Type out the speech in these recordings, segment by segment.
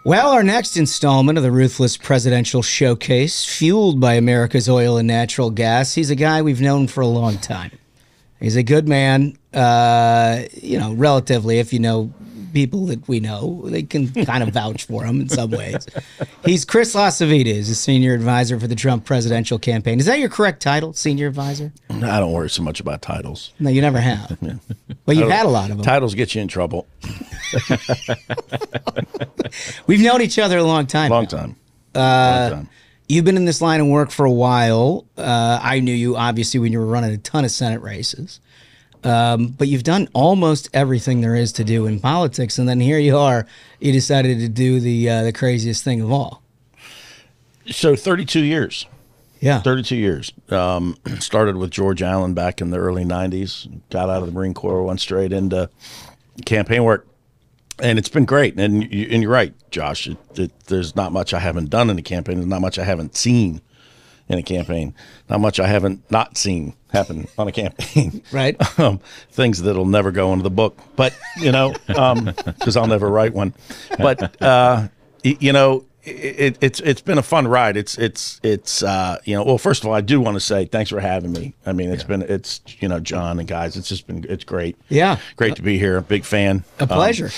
Well, our next installment of the Ruthless Presidential Showcase, fueled by America's oil and natural gas. He's a guy we've known for a long time. He's a good man, you know, relatively, if you know people that we know, they can kind of vouch for him in some ways. He's Chris LaCivita, is a senior advisor for the Trump presidential campaign. Is that your correct title, senior advisor? I don't worry so much about titles. No, you never have. Yeah. Well, you've had a lot of them. Titles get you in trouble. We've known each other a long time. Long time. You've been in this line of work for a while. I knew you, obviously, when you were running a ton of Senate races. But you've done almost everything there is to do in politics, and then here you are. You decided to do the craziest thing of all. So 32 years. Yeah. 32 years. Started with George Allen back in the early 90s. Got out of the Marine Corps, went straight into campaign work. And it's been great. And you're right, Josh. There's not much I haven't done in a campaign. There's not much I haven't seen in a campaign. Not much I haven't not seen happen on a campaign. Right. Things that'll never go into the book. But, you know, because I'll never write one. But, you know, it's been a fun ride. It's you know, well, first of all, I do want to say thanks for having me. I mean, it's you know, John and guys, it's great. Yeah. Great to be here. Big fan. A pleasure.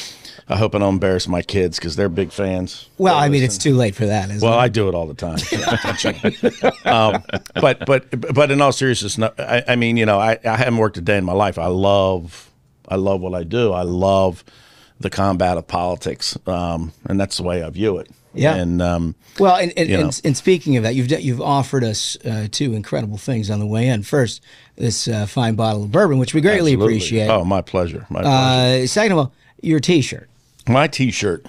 I hope I don't embarrass my kids because they're big fans. Well, I mean, it's too late for that, isn't it? Well, I do it all the time. But in all seriousness, no, I mean, you know, I haven't worked a day in my life. I love what I do. I love the combat of politics, and that's the way I view it. Yeah. And well, and speaking of that, you've offered us two incredible things on the way in. First, this fine bottle of bourbon, which we greatly appreciate. Oh, my pleasure. My pleasure. Second of all, your T-shirt. My T-shirt.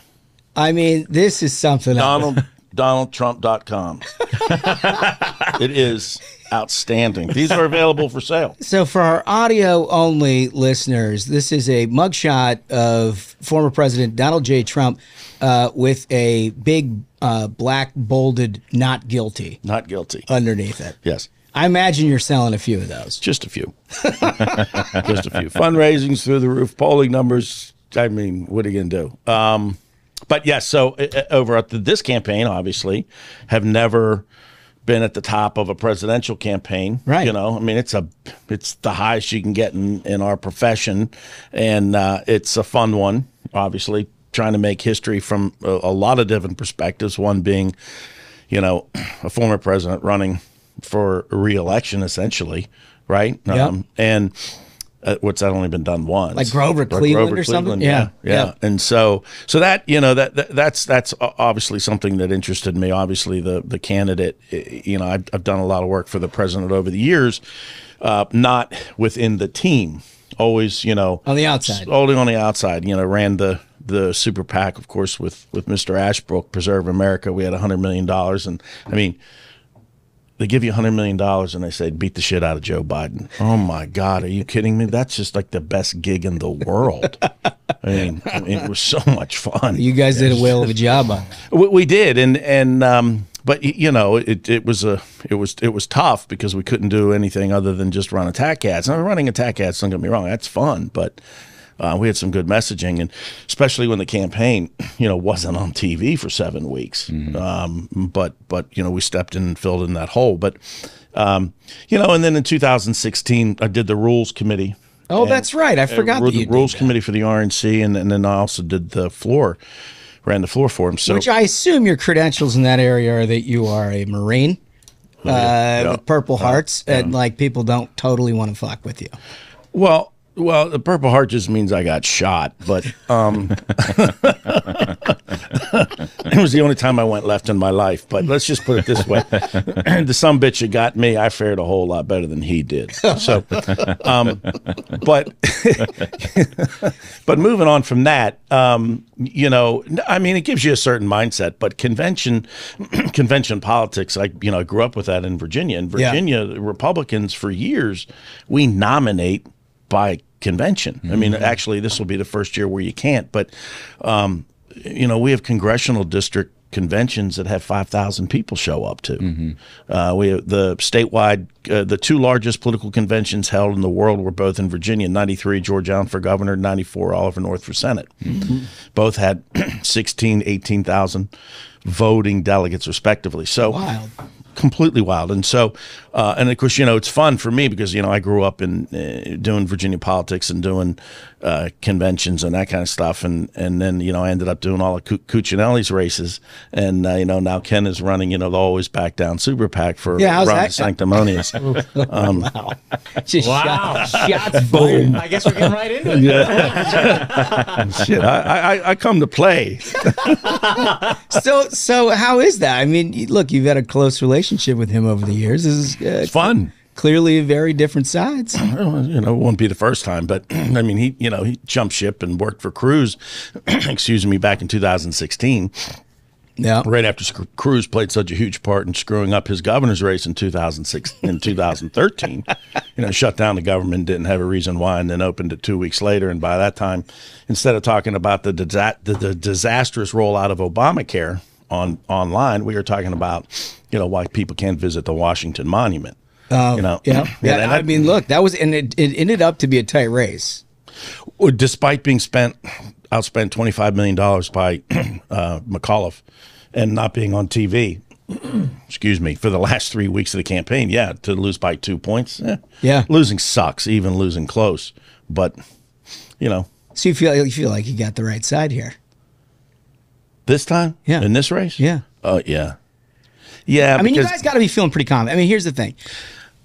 I mean, this is something. DonaldTrump.com. It is outstanding. These are available for sale. So for our audio-only listeners, this is a mugshot of former President Donald J. Trump with a big black bolded "not guilty" underneath it. Yes. I imagine you're selling a few of those. Just a few. Just a few. Fundraising's through the roof. Polling numbers. I mean, what are you going to do? But yes, so over at this campaign, obviously, have never been at the top of a presidential campaign. Right. You know, I mean, it's the highest you can get in our profession, and it's a fun one. Obviously, trying to make history from a lot of different perspectives. One being, you know, a former president running for re-election, essentially, right? Yep. And what's that only been done once? Like Grover Cleveland or something? Yeah. And so that, you know, that's obviously something that interested me. Obviously, the candidate, you know, I've done a lot of work for the president over the years, not within the team. Always, you know, on the outside. Only on the outside. You know, ran the super PAC, of course, with Mr. Ashbrook, Preserve America. We had $100 million, and I mean, they give you $100 million and they say, beat the shit out of Joe Biden. Oh, my God. Are you kidding me? That's just like the best gig in the world. I mean, it was so much fun. You guys did a whale of a job on it. We did. But, you know, it was tough because we couldn't do anything other than just run attack ads. Now, running attack ads, don't get me wrong, that's fun. But we had some good messaging, and especially when the campaign, you know, wasn't on TV for 7 weeks. Mm-hmm. But you know, we stepped in and filled in that hole. But you know, and then in 2016, I did the rules committee. Oh, that's right. I forgot that you did the rules committee for the RNC, and then I also did the floor, ran the floor for him. So, which I assume your credentials in that area are that you are a Marine with Purple Hearts, and like people don't totally want to fuck with you. Well, the Purple Heart just means I got shot, but it was the only time I went left in my life. But let's just put it this way. The sumbitch that got me, I fared a whole lot better than he did. So, but moving on from that, you know, I mean, it gives you a certain mindset, but convention politics, I grew up with that in Virginia. In Virginia, the Republicans for years, we nominate by convention. I mean, actually, this will be the first year where you can't. But, you know, we have congressional district conventions that have 5,000 people show up to. We have the statewide, the two largest political conventions held in the world were both in Virginia. 93, George Allen for governor, 94, Oliver North for Senate. Both had 16, 18,000 voting delegates respectively. So Wild. Completely wild. And so, and of course, you know, it's fun for me because, you know, I grew up in doing Virginia politics and doing conventions and that kind of stuff. And then, you know, I ended up doing all of Cuccinelli's races. And, you know, now Ken is running, you know, the Always Back Down Super PAC for how's Ron that? DeSanctimonious. Wow. Just Wow. shots Boom. I guess we're getting right into it. Shit, I come to play. So how is that? I mean, look, you've had a close relationship with him over the years. This is It's fun. clearly very different sides. You know, it won't be the first time, but I mean, he jumped ship and worked for Cruz, excuse me, back in 2016. Yeah. Right after Cruz played such a huge part in screwing up his governor's race in 2006 in 2013, you know, shut down the government, didn't have a reason why, and then opened it 2 weeks later. And by that time, instead of talking about the disastrous rollout of Obamacare online, we were talking about, you know, why people can't visit the Washington Monument. You know, Yeah. and I mean, look, that was, and it ended up to be a tight race. despite being outspent $25 million by McAuliffe and not being on TV, excuse me, for the last 3 weeks of the campaign. Yeah, to lose by 2 points. Yeah. Losing sucks, even losing close. But, you know. So you feel like you got the right side here. This time? Yeah. In this race? Yeah. Oh, yeah. Yeah. I mean, you guys got to be feeling pretty confident. I mean, here's the thing.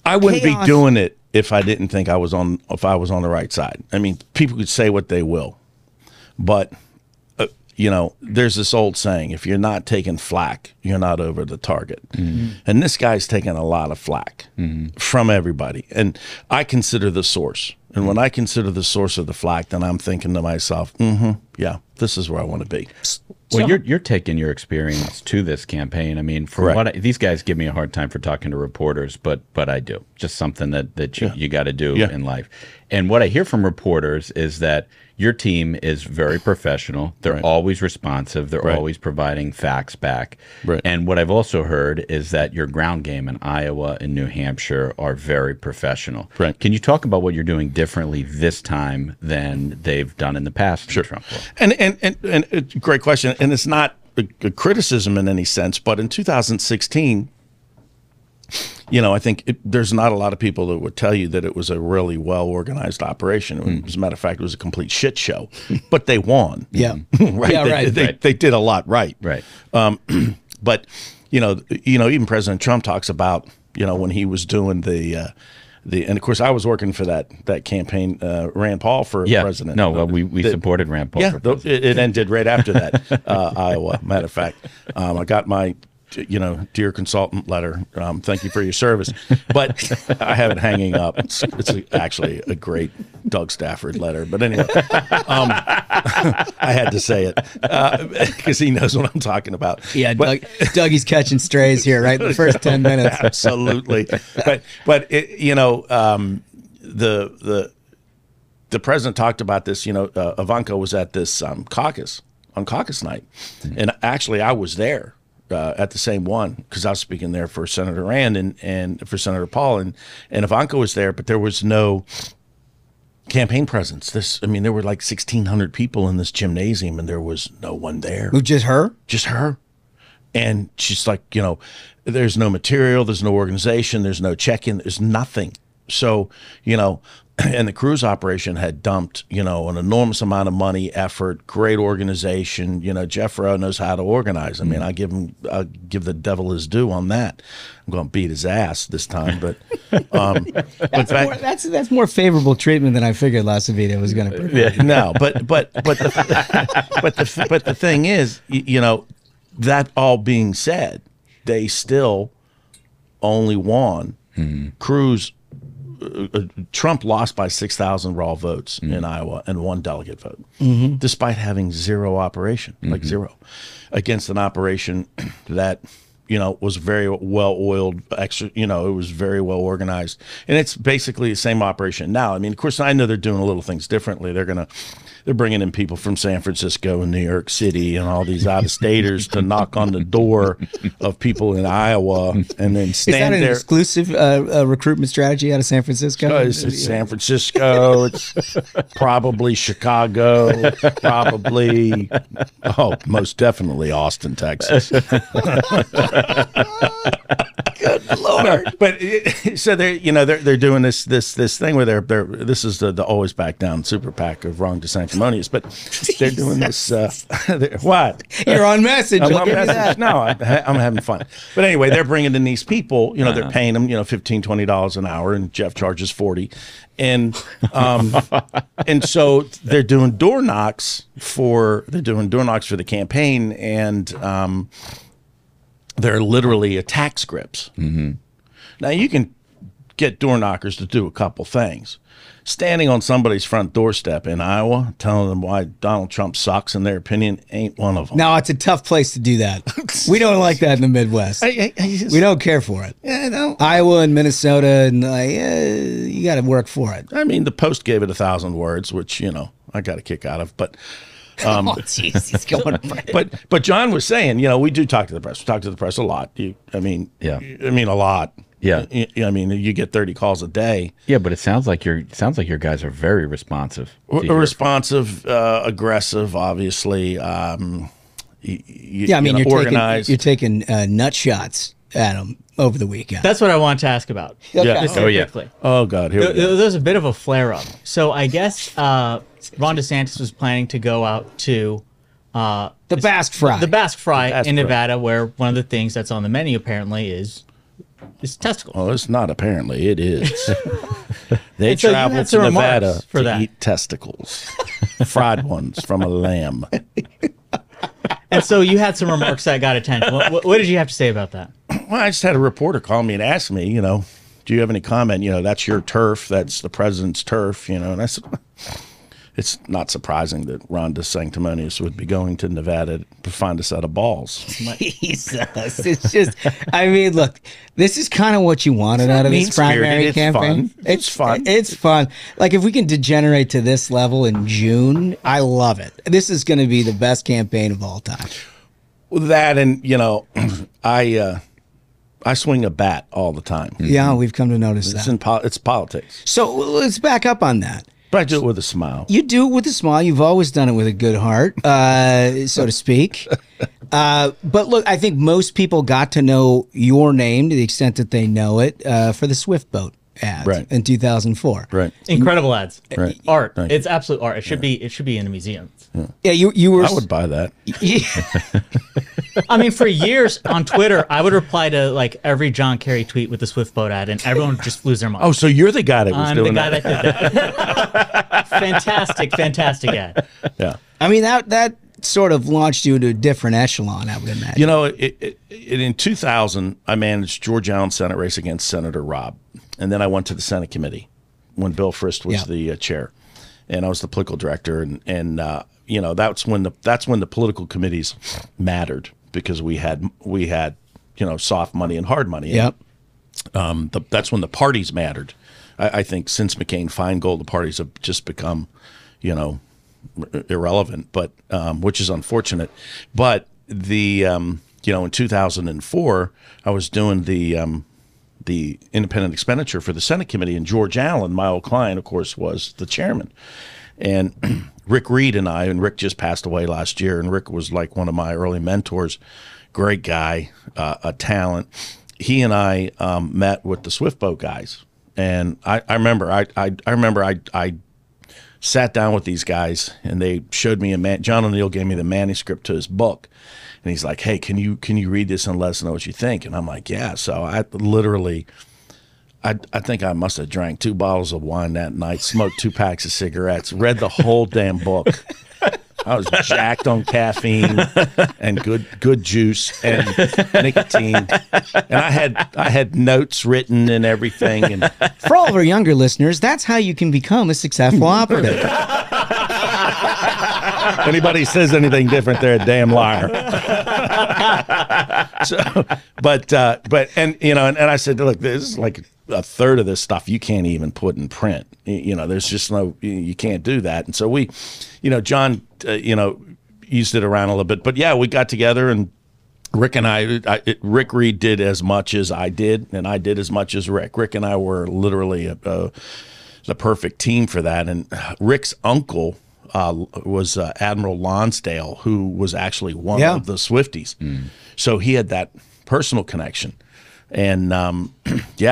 I wouldn't Chaos. be doing it if I didn't think I was on the right side. I mean, people could say what they will, but you know, there's this old saying: if you're not taking flack, you're not over the target. And this guy's taking a lot of flack from everybody, and I consider the source. And when I consider the source of the flack, then I'm thinking to myself, yeah, this is where I want to be. Well, you're taking your experience to this campaign. I mean, for Correct. these guys give me a hard time for talking to reporters, but I do. Just something that you got to do in life. And what I hear from reporters is that your team is very professional. They're always responsive. They're always providing facts back. Right. And what I've also heard is that your ground game in Iowa and New Hampshire are very professional. Right. Can you talk about what you're doing differently this time than they've done in the past? in the Trump war? And it's a great question. And it's not a criticism in any sense, but in 2016, you know, I think there's not a lot of people that would tell you that it was a really well-organized operation. As a matter of fact, it was a complete shit show, but they won. Yeah. Right. Yeah, right. They did a lot right. Right. But, you know, even President Trump talks about, you know, when he was doing and of course I was working for that campaign, Rand Paul for president. No, well, we supported Rand Paul. Yeah, for president. it ended right after that, Iowa. Matter of fact, I got my, you know, dear consultant letter. Thank you for your service. But I have it hanging up. It's actually a great Doug Stafford letter. But anyway, I had to say it because he knows what I'm talking about. Yeah, Dougie's catching strays here, right? The first 10 minutes. Absolutely. But it, you know, the president talked about this. You know, Ivanka was at this caucus on caucus night, and actually I was there. At the same one, because I was speaking there for Senator Rand and for Senator Paul, and Ivanka was there, but there was no campaign presence. I mean, there were like 1,600 people in this gymnasium, and there was no one there. Just her? Just her. And she's like, you know, there's no material, there's no organization, there's no check-in, there's nothing. So, you know, and the cruise operation had dumped, you know, an enormous amount of money, effort, great organization. You know, Jeff Rowe knows how to organize. I mean, I'll give the devil his due on that. I'm going to beat his ass this time, but that's more favorable treatment than I figured LaCivita was going to provide. No, but the thing is, you know, that all being said, they still only won. Cruz. Trump lost by 6,000 raw votes in Iowa and 1 delegate vote, despite having zero operation, like zero, against an operation that, was very well oiled. Extra, it was very well organized, and it's basically the same operation now. I mean, of course, I know they're doing a little things differently. They're bringing in people from San Francisco and New York City and all these out-of-staters to knock on the door of people in Iowa and then stand there. Is that an exclusive recruitment strategy out of San Francisco? It's San Francisco. It's probably Chicago. Probably, most definitely Austin, Texas. Good Lord! But so they're doing this thing where this is the always back down super PAC of wrong to sanctimonious, but they're doing this. What? You're on message. I'm on message. No, I'm having fun. But anyway, they're bringing in these people. They're paying them $15, $20 an hour, and Jeff charges $40, and so they're doing door knocks for the campaign, and they're literally attack scripts. Mm-hmm. Now, you can get door knockers to do a couple things. Standing on somebody's front doorstep in Iowa, telling them why Donald Trump sucks, in their opinion, ain't one of them. No, it's a tough place to do that. We don't like that in the Midwest. We don't care for it. Iowa and Minnesota, and you got to work for it. I mean, the Post gave it 1,000 words, which, I got a kick out of, but... jeez, he's going. But John was saying, we do talk to the press. We talk to the press a lot. A lot. Yeah. I mean, you get 30 calls a day. Yeah, but it sounds like your guys are very responsive. Responsive, aggressive, obviously. You're organized. You're taking nut shots at them over the weekend. That's what I wanted to ask about. Yeah. Specifically. Oh God. Here we go. There's a bit of a flare up. So I guess Ron DeSantis was planning to go out to the Basque Fry. The Basque Fry in Nevada, where one of the things that's on the menu apparently is testicles. Oh, it's not apparently. It is. They travel to Nevada to eat testicles, fried ones from a lamb. And so you had some remarks that got attention. What did you have to say about that? Well, I just had a reporter call me and ask me, do you have any comment? That's your turf. That's the president's turf. And I said, it's not surprising that Ron DeSanctimonious would be going to Nevada to find a set of balls. Jesus. It's just, look, this is kind of what you wanted out of this primary campaign. Fun. It's fun. It's fun. Like, if we can degenerate to this level in June, I love it. This is going to be the best campaign of all time. Well, that and, I swing a bat all the time. Yeah, we've come to notice that. It's politics. So let's back up on that. But I do it with a smile. You do it with a smile. You've always done it with a good heart, so to speak. But look, I think most people got to know your name to the extent that they know it for the Swift Boat ads in 2004. Right. Incredible ads. Right. Art. It's absolute art. It should be in a museum. Yeah, you were. I would buy that. For years on Twitter, I would reply to every John Kerry tweet with the Swift Boat ad, and everyone would just lose their mind. Oh, so you're the guy that was doing that? I'm the guy that did that. Fantastic ad. Yeah. That sort of launched you into a different echelon, I would imagine. In 2000, I managed George Allen's Senate race against Senator Robb, and then I went to the Senate committee when Bill Frist was the chair, and I was the political director, and that's when the political committees mattered, because we had soft money and hard money. Yep. That's when the parties mattered. I think since McCain-Feingold, the parties have just become, irrelevant, but which is unfortunate. But in 2004, I was doing the independent expenditure for the Senate committee, and George Allen, my old client, of course, was the chairman. And Rick Reed and Rick just passed away last year, and Rick was like one of my early mentors, great guy, a talent. He and I met with the Swift Boat guys, and I remember I sat down with these guys, and they showed me John O'Neill gave me the manuscript to his book, and he's like, "Hey, can you read this and let us know what you think?" And I'm like, "Yeah." So I literally. I think I must have drank 2 bottles of wine that night, smoked 2 packs of cigarettes, read the whole damn book. I was jacked on caffeine and good juice and nicotine, and I had notes written and everything. And for all of our younger listeners, that's how you can become a successful operative. Anybody says anything different, they're a damn liar. and I said, look, this is like a third of this stuff you can't even put in print. There's just you can't do that. And so we, John, used it around a little bit. But yeah, we got together, and Rick and Rick Reed did as much as I did, and I did as much as Rick. Rick and I were literally the perfect team for that. And Rick's uncle was Admiral Lonsdale, who was actually one of the Swifties. So he had that personal connection. And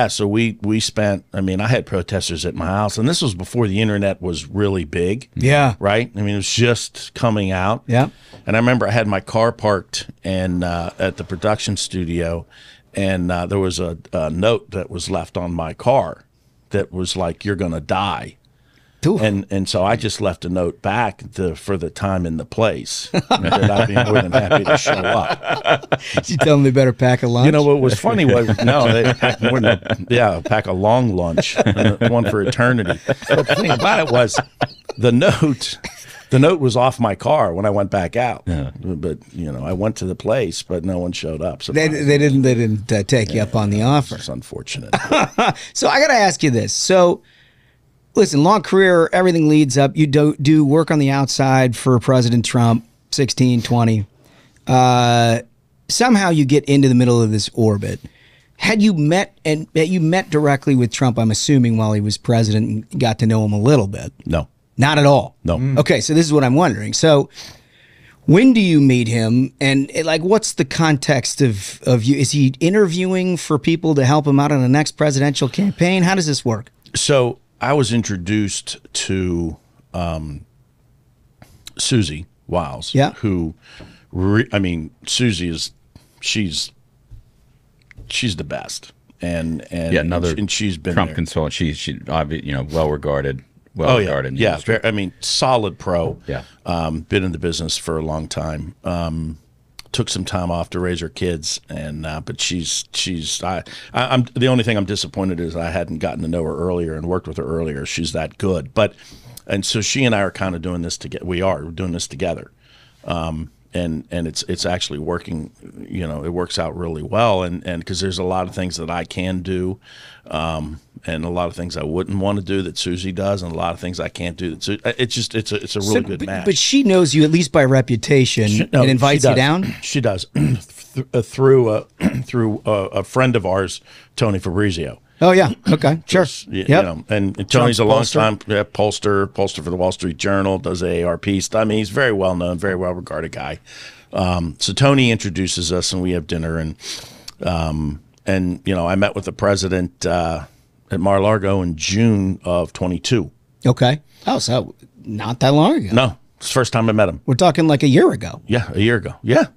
so we spent, I had protesters at my house, and this was before the internet was really big. Yeah. Right? It was just coming out. Yeah. And I remember I had my car parked and at the production studio, and there was a note that was left on my car that was like, "You're going to die." Ooh. And so I just left a note back for the time and the place that I'd be more than happy to show up. You tell them they better pack a lunch? What was funny was, no, they packed more than pack a long lunch, one for eternity. But the thing about it was the note was off my car when I went back out. Yeah. But, I went to the place, but no one showed up. So they didn't take you up on the offer. It's unfortunate. So I got to ask you this. So, listen, long career, everything leads up. You do work on the outside for President Trump, 16, 20. Somehow you get into the middle of this orbit. Had you met directly with Trump, I'm assuming, while he was president, and got to know him a little bit? No. Not at all? No. Okay, so this is what I'm wondering. So when do you meet him, and what's the context of you? Is he interviewing for people to help him out on the next presidential campaign? How does this work? So I was introduced to Susie Wiles, who, Susie is she's the best, and another and she's been Trump there. consultant. She's well regarded. Solid pro. Yeah, been in the business for a long time. Took some time off to raise her kids, and but I'm the only thing I'm disappointed is I hadn't gotten to know her earlier and worked with her earlier. She's that good, and so she and I are kind of doing this together. We're doing this together, and it's actually working. It works out really well, and because there's a lot of things that I can do, and a lot of things I wouldn't want to do that Susie does, and a lot of things I can't do. It's a really good match. But she knows you at least by reputation and invites you down. She does through a friend of ours, Tony Fabrizio. Oh yeah, okay, sure. And Tony's a long time pollster for the Wall Street Journal, does AARP stuff. He's very well known, very well regarded guy. So Tony introduces us, and we have dinner, and I met with the president at Mar-a-Lago in June of 22. Okay. Oh, so not that long ago. No, it's the first time I met him. We're talking like a year ago. Yeah, a year ago. Yeah.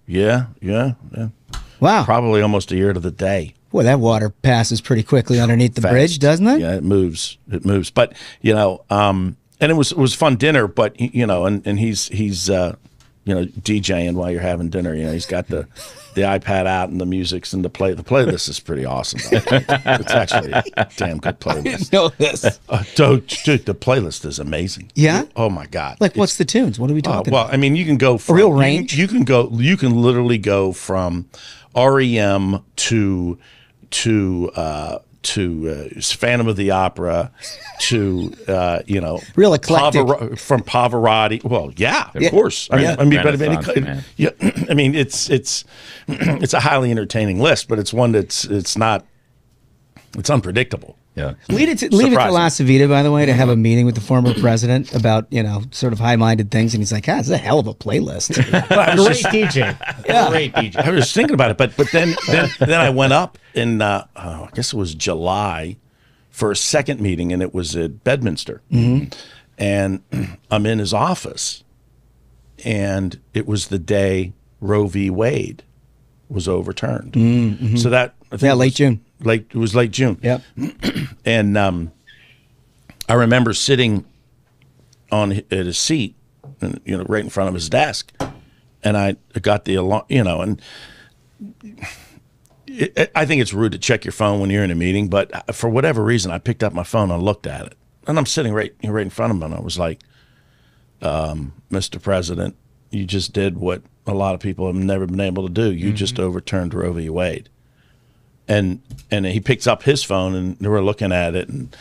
Wow. Probably almost a year to the day. Boy, that water passes pretty quickly underneath the bridge, doesn't it? Yeah, it moves. But and it was fun dinner. But and he's DJing while you're having dinner. He's got the iPad out and the music's and the playlist is pretty awesome. It's actually a damn good playlist. I didn't know this. Dude, the playlist is amazing. Yeah. Oh my God. What's the tunes? What are we talking about? You can go from a real range. You can literally go from REM to Phantom of the Opera to real eclectic from Pavarotti. Well, yeah, of course. It's a highly entertaining list, but it's one it's unpredictable. Yeah. Leave it to LaCivita, by the way, to have a meeting with the former president about, sort of high-minded things. And he's like, it's a hell of a playlist. Great DJ. Yeah. Great DJ. I was thinking about it, but then I went up in, I guess it was July for a second meeting, and it was at Bedminster. Mm-hmm. And I'm in his office, and it was the day Roe v. Wade was overturned. Mm-hmm. So that, I think late June. It was late June. Yep. And I remember sitting at his seat, right in front of his desk, and I got the alarm, and I think it's rude to check your phone when you're in a meeting, but for whatever reason, I picked up my phone and looked at it, and I'm sitting right in front of him, and I was like, Mr. President, you just did what a lot of people have never been able to do. You just overturned Roe v. Wade. And he picks up his phone, and we're looking at it, and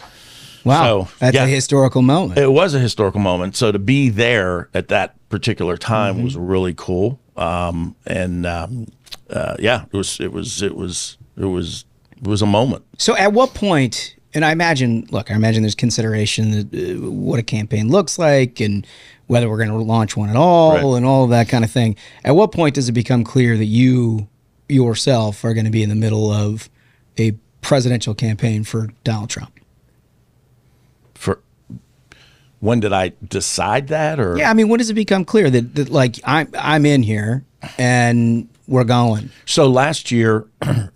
wow, so, that's a historical moment. It was a historical moment. So to be there at that particular time was really cool. Yeah, it was a moment. So at what point? And I imagine there's consideration that what a campaign looks like and whether we're going to launch one at all and all of that kind of thing. At what point does it become clear that you yourself are going to be in the middle of a presidential campaign for Donald Trump? When did I decide that? Or yeah, I mean, when does it become clear that like I'm in here and we're going? So last year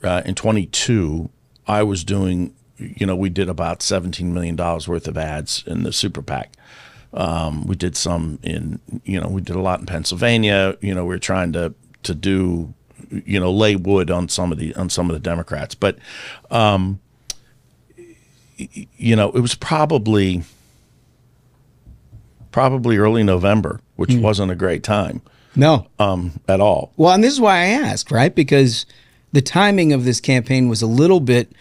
in 22, I was doing, we did about $17 million worth of ads in the super PAC. We did some in, we did a lot in Pennsylvania. We were trying to do, lay wood on some of the Democrats, but it was probably early November, which wasn't a great time. No, at all. Well, and this is why I asked, right? Because the timing of this campaign was a little bit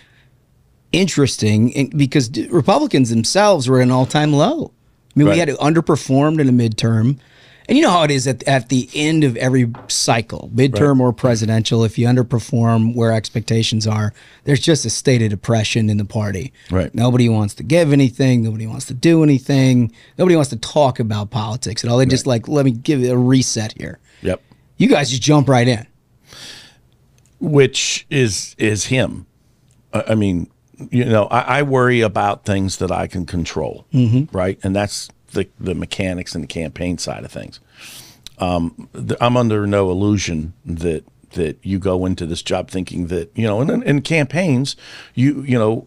interesting because Republicans themselves were at an all-time low. I mean, we had underperformed in a midterm. And you know how it is at the end of every cycle, midterm or presidential, if you underperform where expectations are, there's just a state of depression in the party. Right. Nobody wants to give anything. Nobody wants to do anything. Nobody wants to talk about politics at all. They just like, let me give it a reset here. Yep. You guys just jump right in. Which is him. I mean, I worry about things that I can control, right? And that's the mechanics and the campaign side of things. I'm under no illusion that you go into this job thinking that, in campaigns,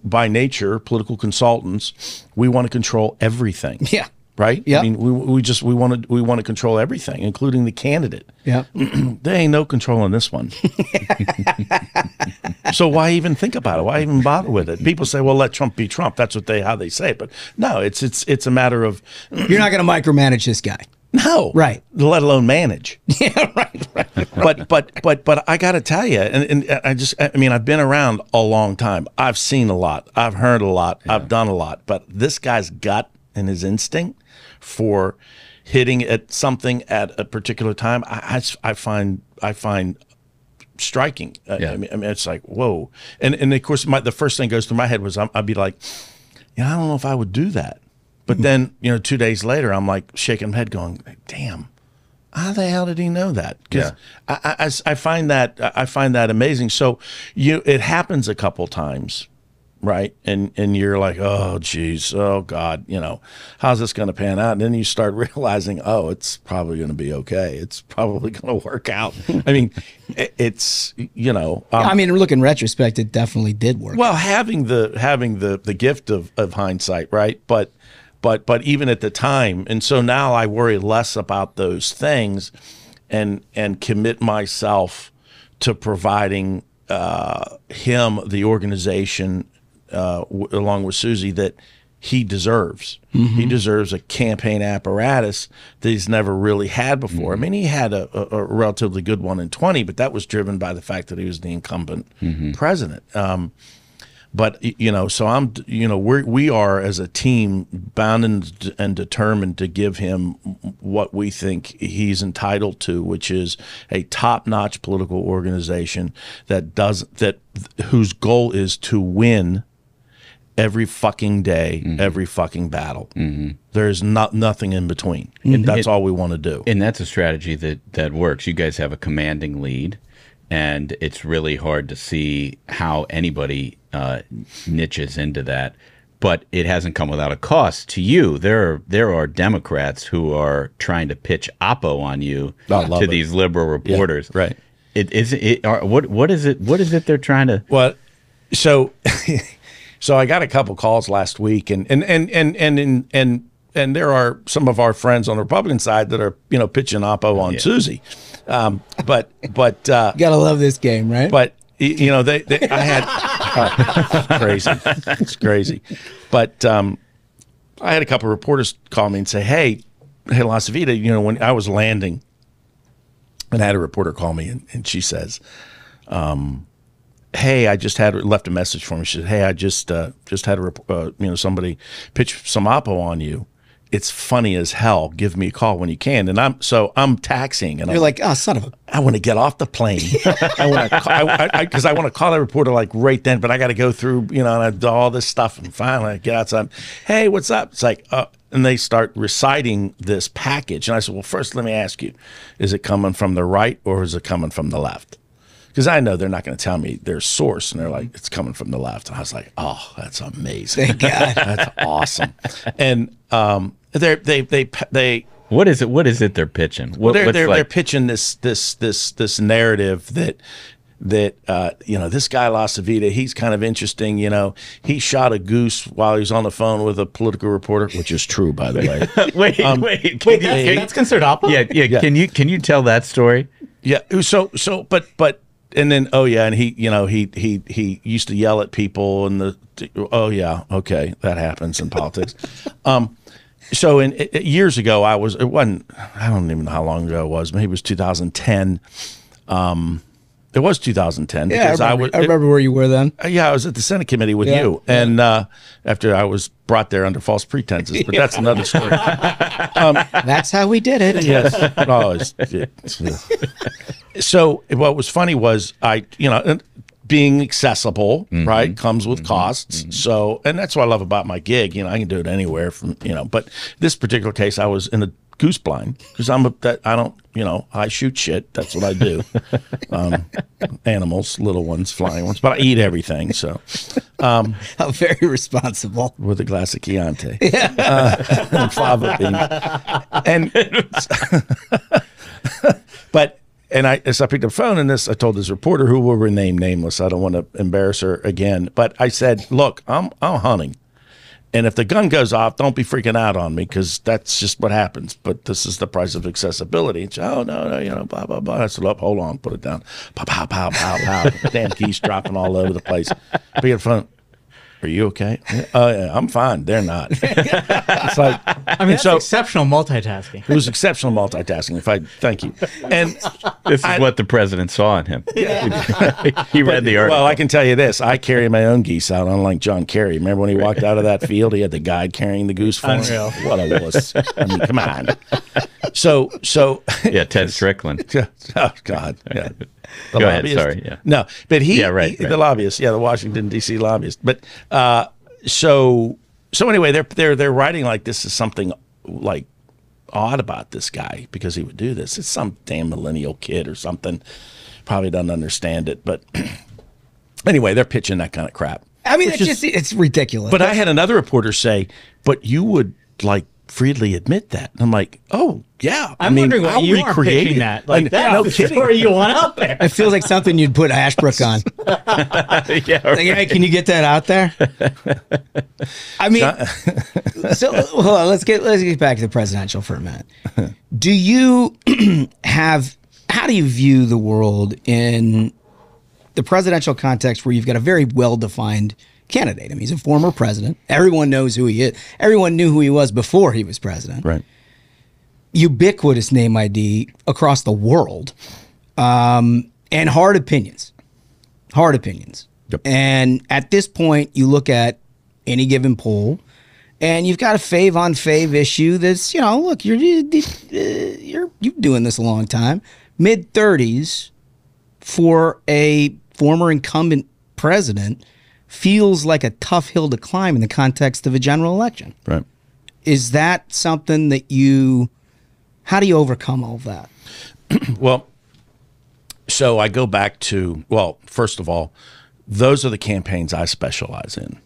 by nature, political consultants, we want to control everything. Yeah. Right? Yeah. I mean, we want to control everything, including the candidate. Yeah. There ain't no control on this one. So why even think about it? Why even bother with it? People say, well, let Trump be Trump. That's how they say it. But no, it's a matter of you're not going to micromanage this guy. No. Right. Let alone manage. Yeah, right. But I got to tell you, and I've been around a long time. I've seen a lot. I've heard a lot. Yeah. I've done a lot. But this guy's gut and his instinct for hitting at something at a particular time, I find striking. Yeah. I mean, it's like, whoa. And of course, the first thing goes through my head was I'd be like, I don't know if I would do that. But then, 2 days later, I'm like shaking my head going, damn, how the hell did he know that? Because I find that amazing. So it happens a couple times. Right. And you're like, oh, geez. Oh, God, how's this going to pan out? And then you start realizing, oh, it's probably going to be OK. It's probably going to work out. I mean, it's, I mean, look, in retrospect, it definitely did work. Well, having the gift of hindsight. Right. But even at the time. And so now I worry less about those things and commit myself to providing him the organization along with Susie that he deserves. He deserves a campaign apparatus that he's never really had before. I mean, he had a relatively good one in 20, but that was driven by the fact that he was the incumbent president. But so we are as a team bound and determined to give him what we think he's entitled to, which is a top-notch political organization whose goal is to win every fucking day, every fucking battle. There's nothing in between. That's all we want to do. And that's a strategy that works. You guys have a commanding lead, and it's really hard to see how anybody niches into that. But it hasn't come without a cost to you. There are Democrats who are trying to pitch oppo on you to these liberal reporters. Yeah, right. What is it they're trying to? Well, so I got a couple calls last week, and there are some of our friends on the Republican side that are pitching oppo on Susie, but gotta love this game, right? But I had crazy, it's crazy, but I had a couple of reporters call me and say, hey, LaCivita, when I was landing And I had a reporter call me, and she says, "Hey, I just left a message for me." She said, "Hey, I just had somebody pitch some oppo on you. It's funny as hell. Give me a call when you can." And I'm taxiing, and You're like, "Oh, son of a!" I want to get off the plane. Because I want to call that reporter like right then, but I got to go through, and I do all this stuff, and finally I get outside. "Hey, what's up?" It's like, and they start reciting this package, and I said, "Well, first, let me ask you: is it coming from the right or is it coming from the left?" Because I know they're not going to tell me their source, and they're like, "It's coming from the left." And I was like, "Oh, that's amazing! Thank God. That's awesome!" And they What is it? What is it they're pitching? They're pitching this narrative that this guy LaCivita, he's kind of interesting. He shot a goose while he was on the phone with a political reporter, which is true, by the way. Wait, that's considered oppo? Yeah. Can you tell that story? Yeah. But and then and he used to yell at people okay, that happens in politics. So years ago, I don't even know how long ago it was. Maybe it was 2010. It was 2010. Yeah, I remember where you were then. Yeah, I was at the Senate committee with you, and after I was brought there under false pretenses. But that's another story. That's how we did it. Yes. So what was funny was being accessible, right, comes with costs. So, and that's what I love about my gig. I can do it anywhere from, but this particular case, I was in a goose blind because I shoot shit. That's what I do. Animals, little ones, flying ones, but I eat everything. So, very responsible with a glass of Chianti, and fava bean, but. And I picked up the phone, and I told this reporter, who will remain nameless. I don't want to embarrass her again. But I said, "Look, I'm hunting, and if the gun goes off, don't be freaking out on me, because that's just what happens. But this is the price of accessibility." And she, "Oh no, blah blah blah." I said, "Look, hold on, put it down." Pow pow pow pow pow. Damn geese dropping all over the place. Pick up the phone. "Are you okay?" "Oh yeah, I'm fine." They're not. It's like, that's exceptional multitasking. It was exceptional multitasking. Thank you. And this is what the president saw in him. He read the article. Well, I can tell you this: I carry my own geese out, unlike John Kerry. Remember when he walked out of that field? He had the guide carrying the goose for him. Unreal. What a wuss! I mean, come on. So yeah, Ted Strickland. Oh God. Yeah. The Go lobbyist. ahead. Sorry. Yeah. No, but right. The lobbyist. Yeah, the Washington D.C. lobbyist. But so anyway, they're writing like this is something like odd about this guy because he would do this. It's some damn millennial kid or something. Probably doesn't understand it. But anyway, they're pitching that kind of crap. I mean, it's ridiculous. But I had another reporter say, "But you would freely admit that." And I'm like, "Oh yeah." I'm wondering why you are pitching that. Like, that's the story you want out there. It feels like something you'd put Ashbrook on. Yeah. Right. Hey, can you get that out there? I mean, so hold on, let's get back to the presidential for a minute. Do you how do you view the world in the presidential context where you've got a very well-defined candidate? I mean, he's a former president. Everyone knows who he is. Everyone knew who he was before he was president. Right. Ubiquitous name ID across the world, and hard opinions. Yep. And at this point, you look at any given poll, and you've got a fave on fave issue that's, look, you're doing this a long time. Mid-30s for a former incumbent president feels like a tough hill to climb in the context of a general election. Right. Is that something that how do you overcome all of that? Well, so I go back to, first of all, those are the campaigns I specialize in,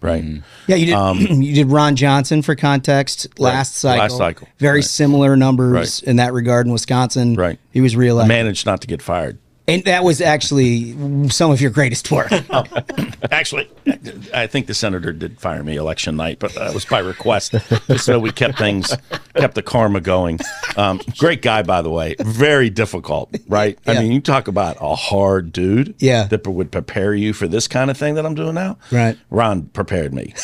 right? Yeah, you did. You did Ron Johnson, for context, last cycle. Last cycle. Very similar numbers in that regard in Wisconsin. Right. He was reelected. Managed not to get fired. And that was actually some of your greatest work. Actually, I think the senator did fire me election night, but that was by request. So we kept the karma going. Great guy, by the way. Very difficult, right? Yeah. I mean, you talk about a hard dude that would prepare you for this kind of thing that I'm doing now. Right. Ron prepared me.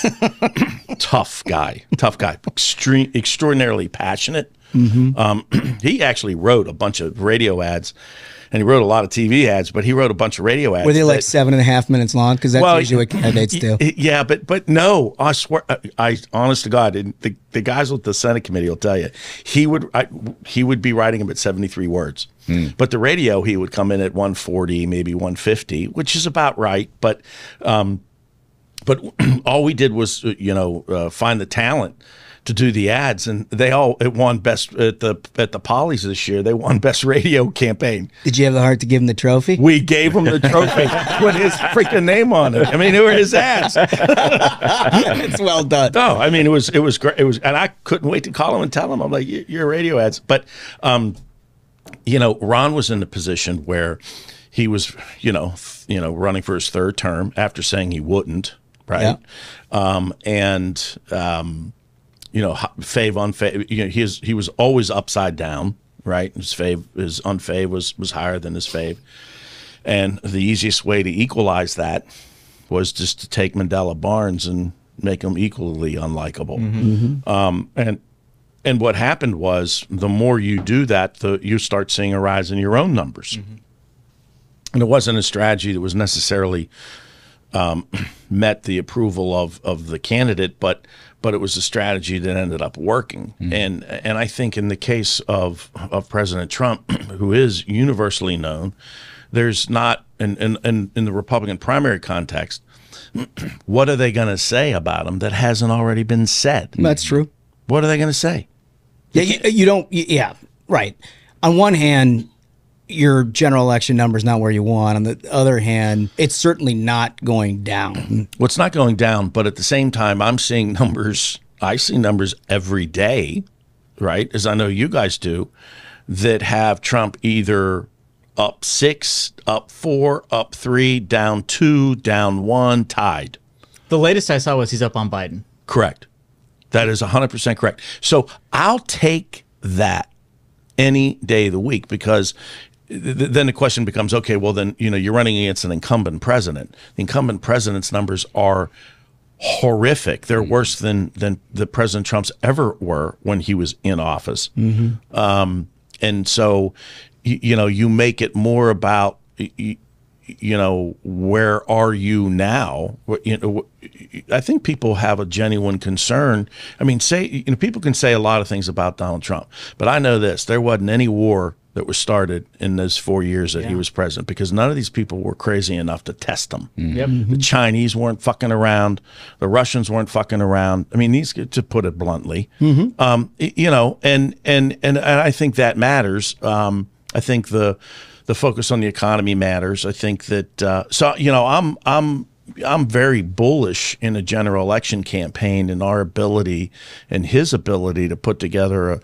Tough guy. Extraordinarily passionate. He actually wrote a bunch of radio ads, and he wrote a lot of TV ads, but he wrote a bunch of radio ads. Were they like 7.5 minutes long? Because that's usually what candidates do. Yeah, but no, I swear, honest to God, the guys with the Senate committee will tell you, he would be writing them at 73 words. But the radio, he would come in at 140, maybe 150, which is about right. But all we did was, find the talent to do the ads, and it won best at the Pollies this year. They won best radio campaign. Did you have the heart to give him the trophy? We gave him the trophy with his freaking name on it. I mean, who were his ads? It's well done. No, I mean, it was great. It was, and I couldn't wait to call him and tell him. I'm like, your radio ads. But Ron was in the position where he was, running for his third term after saying he wouldn't, right? Yeah. Fave, unfave, he was always upside down, right? His unfave was higher than his fave. And the easiest way to equalize that was just to take Mandela Barnes and make him equally unlikable. And what happened was, the more you do that, you start seeing a rise in your own numbers. And it wasn't a strategy that was necessarily met the approval of the candidate, but it was a strategy that ended up working. And I think in the case of President Trump, who is universally known, there's not, in the Republican primary context, what are they going to say about him that hasn't already been said? That's true. What are they going to say? Yeah, you don't. Yeah, right. On one hand, your general election number is not where you want. On the other hand, it's certainly not going down. Well, it's not going down, but at the same time, I'm seeing numbers. I see numbers every day, right, as I know you guys do, that have Trump either up 6, up 4, up 3, down 2, down 1, tied. The latest I saw was he's up on Biden. Correct. That is 100% correct. So I'll take that any day of the week, because then the question becomes, okay, well then, you're running against an incumbent president. The incumbent president's numbers are horrific. They're worse than the President Trump's ever were when he was in office. And so, you make it more about, where are you now? I think people have a genuine concern. I mean, people can say a lot of things about Donald Trump, but I know this: there wasn't any war that was started in those 4 years that he was president, because none of these people were crazy enough to test him. The Chinese weren't fucking around. The Russians weren't fucking around. I mean, to put it bluntly, and I think that matters. I think the focus on the economy matters. I think that I'm very bullish in a general election campaign and our ability and his ability to put together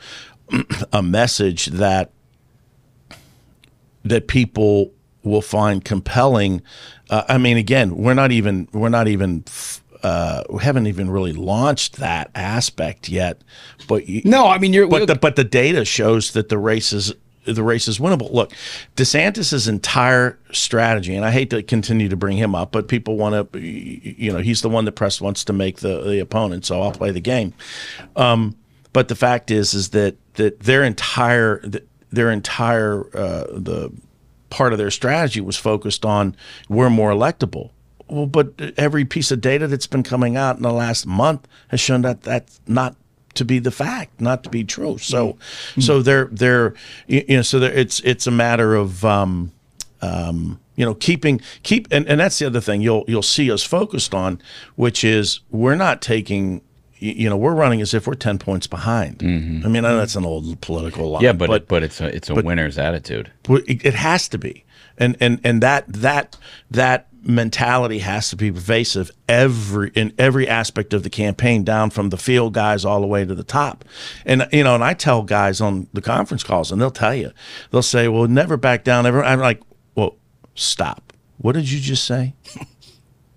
a message that people will find compelling. I mean, again, we haven't even really launched that aspect yet. But no, I mean, but the data shows that the race is winnable. Look, DeSantis's entire strategy, and I hate to continue to bring him up, but people want to, he's the one the press wants to make the opponent, so I'll play the game. But the fact is that their entire the part of their strategy was focused on, we're more electable. Well, but every piece of data that's been coming out in the last month has shown that that's not to be the fact, not to be true. So, it's a matter of keep and that's the other thing you'll see us focused on, which is we're not taking. We're running as if we're 10 points behind. I mean, I know that's an old political line. Yeah, but it's a winner's attitude. It has to be, and that mentality has to be pervasive in every aspect of the campaign, down from the field guys all the way to the top. And and I tell guys on the conference calls, and they'll tell you, they'll say, "Well, never back down." I'm like, "Well, stop. What did you just say?"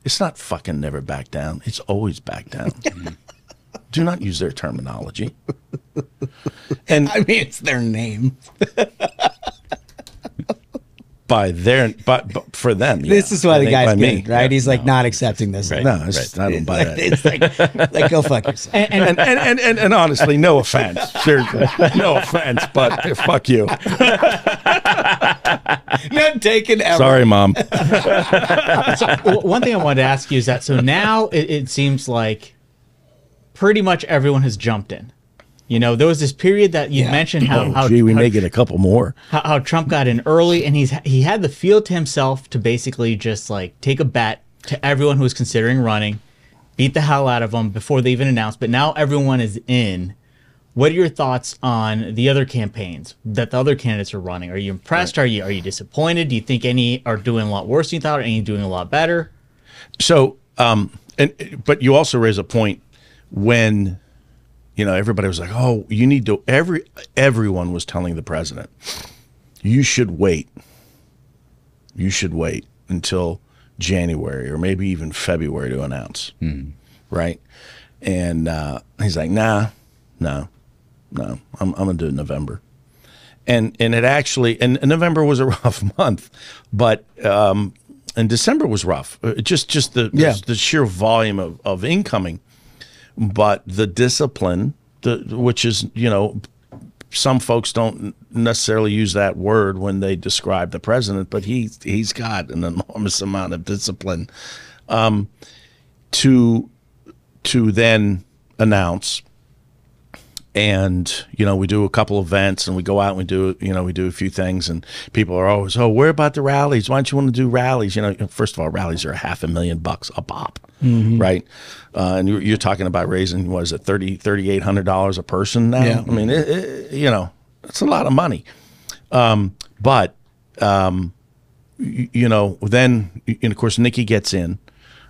It's not fucking never back down. It's always back down. Do not use their terminology. And I mean, it's their name. for them. This is why the guy's good, me. right? He's like not accepting this. Right. No, it's, I don't buy that. It's like go fuck yourself. And honestly, no offense, seriously, no offense, but fuck you. None taken ever. Sorry, Mom. One thing I wanted to ask you is that so now it seems like pretty much everyone has jumped in. You know, there was this period that you mentioned how we may get a couple more. How Trump got in early, and he had the field to himself to basically just like take a bet to everyone who was considering running, beat the hell out of them before they even announced. But now everyone is in. What are your thoughts on the other campaigns that the other candidates are running? Are you impressed? Right. Are you disappointed? Do you think any are doing a lot worse than you thought, or any doing a lot better? So, but you also raise a point when, you know, everybody was like, "Oh, you need to." Everyone was telling the president, "You should wait. You should wait until January or maybe even February to announce." Right? And he's like, "Nah, no, I'm gonna do it in November." And it actually, and November was a rough month, but and December was rough. Just the sheer volume of incoming. But the discipline, which is, you know, some folks don't necessarily use that word when they describe the president, but he's got an enormous amount of discipline to then announce. And, you know, we do a couple events and we go out and we do a few things, and people are always, "Oh, where about the rallies? Why don't you want to do rallies?" You know, first of all, rallies are $500,000 a pop, right? And you're talking about raising, what is it, $3,800 a person now? Yeah. I mean, you know, it's a lot of money. But, you know, then, and of course, Nikki gets in.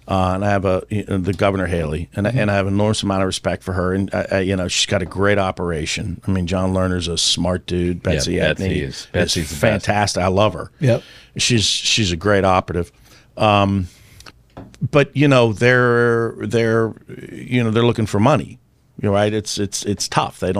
And I have the Governor Haley, and I have an enormous amount of respect for her, and you know, she's got a great operation. I mean, John Lerner's a smart dude. Betsy is fantastic. I love her. Yep, she's a great operative. But you know, they're looking for money. You're right. It's tough. She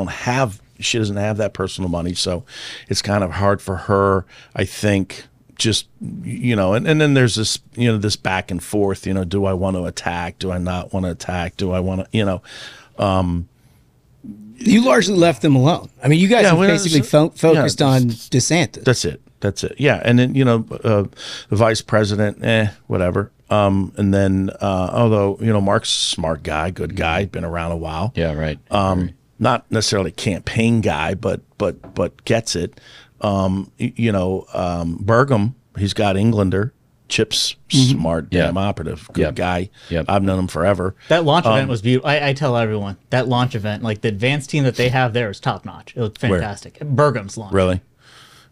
doesn't have that personal money, so it's kind of hard for her, I think. Just, you know, and then there's this, you know, this back and forth, you know, do I want to attack? Do I not want to attack? Do I want to, you know, you largely left them alone. I mean, you guys have basically focused on DeSantis. That's it. Yeah. And then, you know, the vice president, whatever. And then, although, you know, Mark's a smart guy, good guy, been around a while. Yeah. Right. Not necessarily campaign guy, but gets it. You know, Burgum, he's got Englander. Chip's smart, damn operative, good guy. Yep. I've known him forever. That launch event was beautiful. I tell everyone, that launch event, like the advanced team that they have there is top notch. It looked fantastic. Burgum's launch. Really?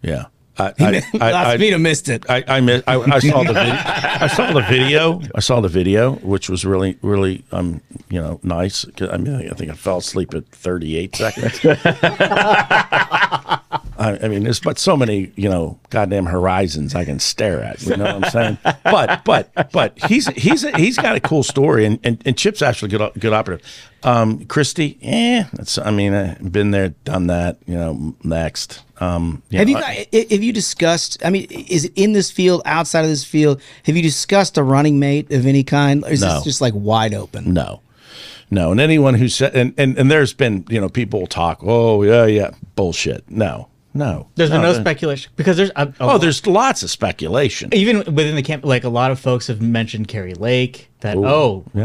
Yeah. LaCivita missed it. I saw the video. I saw the video, which was really, really, you know, nice. I mean, I think I fell asleep at 38 seconds. I mean, there's but so many, you know, goddamn horizons I can stare at. You know what I'm saying? But he's got a cool story, and Chip's actually good operative. Christie, I mean, I've been there, done that. You know, next. Have you discussed? I mean, is it in this field, outside of this field? Have you discussed a running mate of any kind? Or is this just like wide open? No. And anyone who said, and there's been, you know, people talk, oh yeah, bullshit. No. There's been no speculation because there's there's lots of speculation. Even within the camp, like a lot of folks have mentioned Carrie Lake. That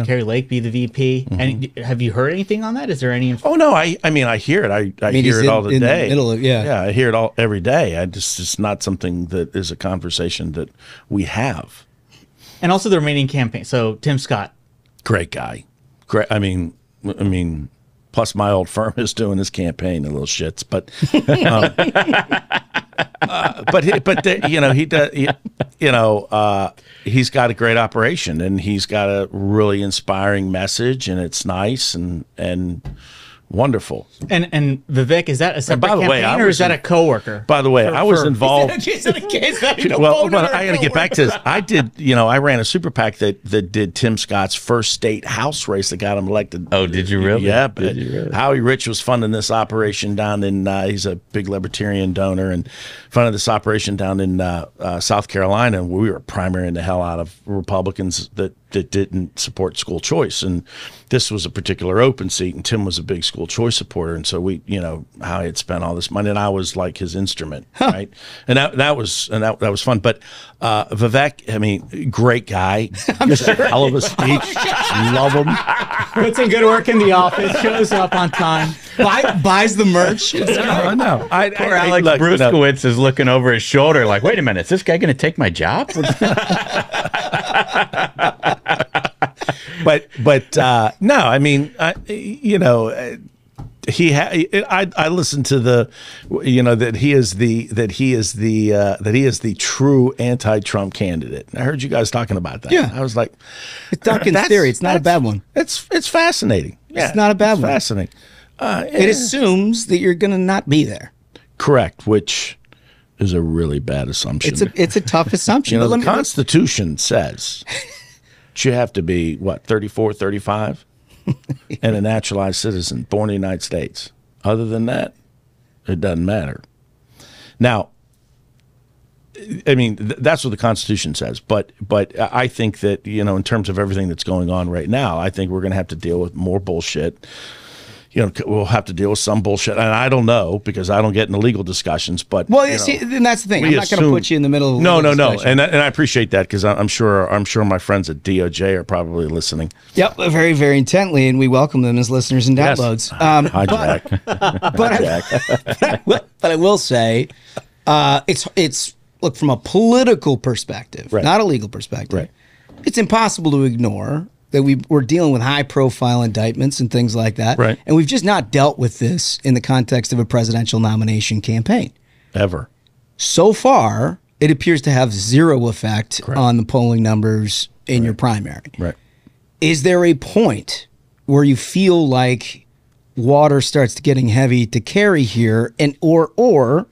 Carrie Lake be the VP. And have you heard anything on that? Is there any? Oh no, I mean I hear it. I hear it all the day. Yeah, I hear it all every day. It's not something that is a conversation that we have. And also the remaining campaign. So Tim Scott, great guy. Great. I mean. Plus, my old firm is doing his campaign, the little shits. But, you know, he does. He's got a great operation, and he's got a really inspiring message, and it's nice, and Wonderful. And Vivek, is that a separate by the way, campaign or is that a coworker? By the way, I was involved. Well, I got to get back to this. I did, I ran a super PAC that did Tim Scott's first state House race that got him elected. Oh, did you really? Yeah. Did you really? Howie Rich was funding this operation down in, he's a big libertarian donor, and funded this operation down in South Carolina, and we were primarying the hell out of Republicans that didn't support school choice. And this was a particular open seat, and Tim was a big school choice supporter. And so we, Howie had spent all this money, and I was like his instrument, right? And that was fun. But Vivek, I mean, great guy. Just a hell of a speech. Love him. Puts in good work in the office, shows up on time, buys the merch. No. Poor Alex Bruskowitz is looking over his shoulder like, wait a minute, is this guy going to take my job? But no, I mean, I listened to the, that he is the true anti-Trump candidate. I heard you guys talking about that. Yeah, I was like, it's Duncan's theory. It's not a bad one. It's fascinating. Yeah, it's not a bad one. Fascinating. It assumes that you're going to not be there. Correct, which is a really bad assumption. It's a tough assumption. The Constitution says you have to be, 34, 35, and a naturalized citizen, born in the United States. Other than that, it doesn't matter. Now, I mean, that's what the Constitution says. But I think that, in terms of everything that's going on right now, I think we're going to have to deal with more bullshit. We'll have to deal with some bullshit, and I don't know because I don't get into legal discussions. But see, and that's the thing. I'm not going to put you in the middle of no, and I appreciate that because I'm sure my friends at DOJ are probably listening. Yep, very, very intently, and we welcome them as listeners and downloads. Hi, Jack. But I will say, it's look from a political perspective, right, not a legal perspective. Right. It's impossible to ignore that we're dealing with high-profile indictments and things like that. Right. And we've just not dealt with this in the context of a presidential nomination campaign. Ever. So far, it appears to have zero effect Correct. on the polling numbers in your primary. Right. Is there a point where you feel like water starts getting heavy to carry here, and or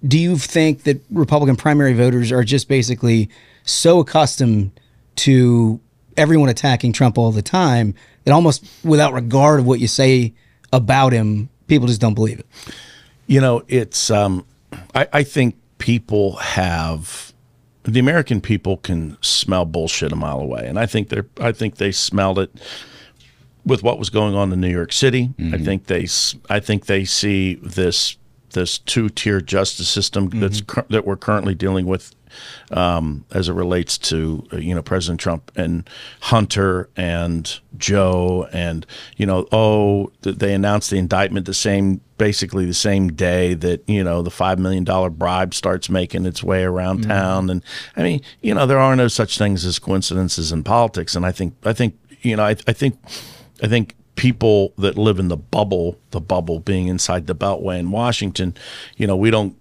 do you think that Republican primary voters are just basically so accustomed to everyone attacking Trump all the time that almost without regard of what you say about him, people just don't believe it? It's I think the American people can smell bullshit a mile away, and I think they smelled it with what was going on in New York City. Mm-hmm. I think they see this two-tier justice system that we're currently dealing with as it relates to President Trump and Hunter and Joe, and they announced the indictment basically the same day that the $5 million bribe starts making its way around town. And I mean, there are no such things as coincidences in politics, and I think people that live in the bubble being inside the Beltway in Washington, we don't.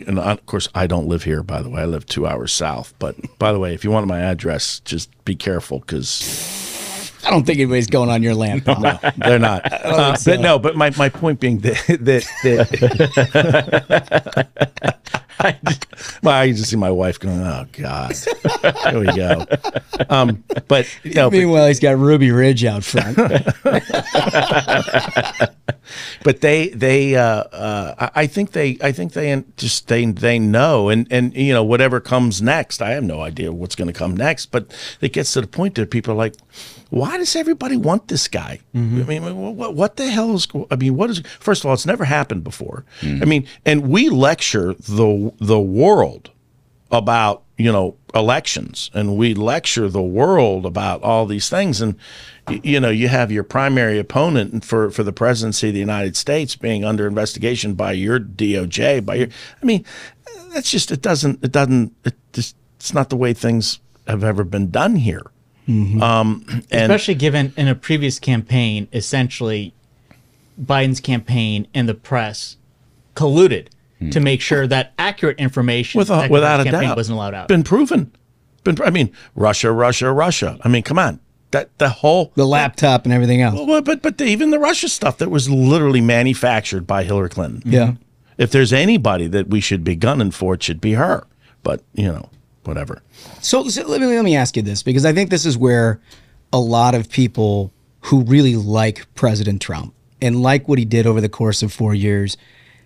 And of course, I don't live here, by the way. I live 2 hours south. But by the way, if you want my address, just be careful because I don't think anybody's going on your land. No, they're not. But my point being that I just see my wife going, oh God, here we go. But meanwhile, he's got Ruby Ridge out front. But I think they know, and whatever comes next, I have no idea what's going to come next. But it gets to the point that people are like, why does everybody want this guy? Mm-hmm. I mean, what the hell is? I mean, what is? First of all, it's never happened before. Mm-hmm. I mean, and we lecture the world about elections, and we lecture the world about all these things, and you have your primary opponent for the presidency of the United States being under investigation by your DOJ, I mean, that's just it's not the way things have ever been done here. Mm-hmm. Especially given in a previous campaign, essentially Biden's campaign and the press colluded to make sure that accurate information without a doubt wasn't allowed out. Been proven. I mean, Russia. I mean, come on. the laptop and everything else. Well, but even the Russia stuff that was literally manufactured by Hillary Clinton. Yeah. If there's anybody that we should be gunning for, it should be her. But whatever. So let me ask you this, because I think this is where a lot of people who really like President Trump and like what he did over the course of 4 years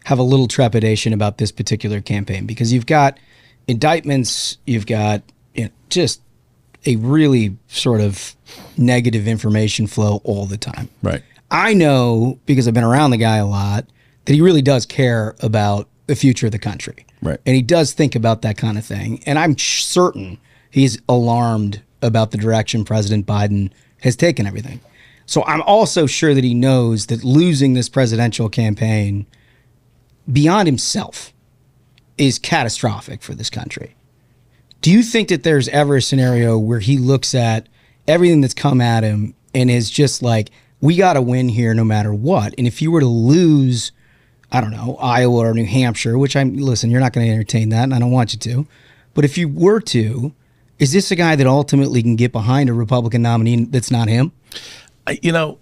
have a little trepidation about this particular campaign, because you've got indictments, you've got just a really sort of negative information flow all the time. Right. I know, because I've been around the guy a lot, that he really does care about the future of the country. Right. And he does think about that kind of thing. And I'm certain he's alarmed about the direction President Biden has taken everything. So I'm also sure that he knows that losing this presidential campaign beyond himself is catastrophic for this country. Do you think that there's ever a scenario where he looks at everything that's come at him and is just like, we got to win here no matter what? And if you were to lose, I don't know, Iowa or New Hampshire, which listen, you're not going to entertain that, and I don't want you to. But if you were to, is this a guy that ultimately can get behind a Republican nominee that's not him? I don't.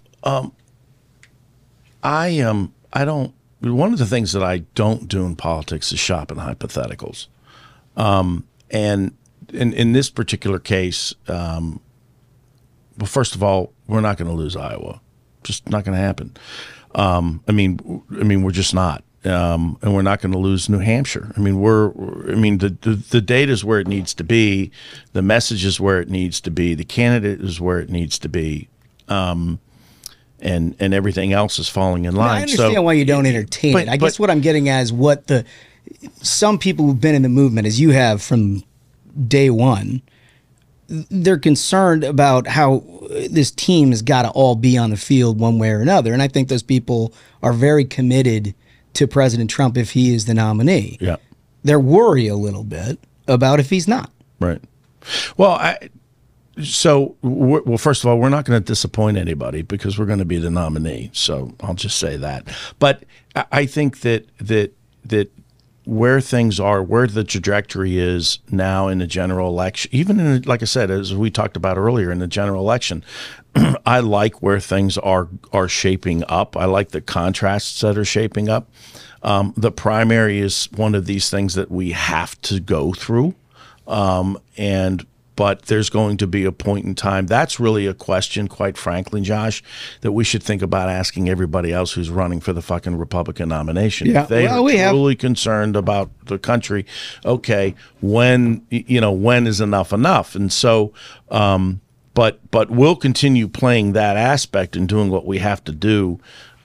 One of the things that I don't do in politics is shop in hypotheticals. And in this particular case, well, first of all, we're not going to lose Iowa. Just not going to happen. I mean, we're just not. And we're not going to lose New Hampshire. The data is where it needs to be. The message is where it needs to be. The candidate is where it needs to be. And everything else is falling in line. I understand why you don't entertain it. I guess what I'm getting at is what some people who've been in the movement, as you have from day one, they're concerned about how this team has got to all be on the field one way or another. And I think those people are very committed to President Trump if he is the nominee. Yeah. They're worried a little bit about if he's not. Right. Well, first of all, we're not going to disappoint anybody because we're going to be the nominee. So I'll just say that. But I think that where things are, where the trajectory is now in the general election, even like I said, as we talked about earlier in the general election, I like where things are shaping up. I like the contrasts that are shaping up. The primary is one of these things that we have to go through, but there's going to be a point in time. That's really a question, quite frankly, Josh, that we should think about asking everybody else who's running for the fucking Republican nomination. Yeah. If they are truly concerned about the country, okay, when is enough? And so, but we'll continue playing that aspect and doing what we have to do.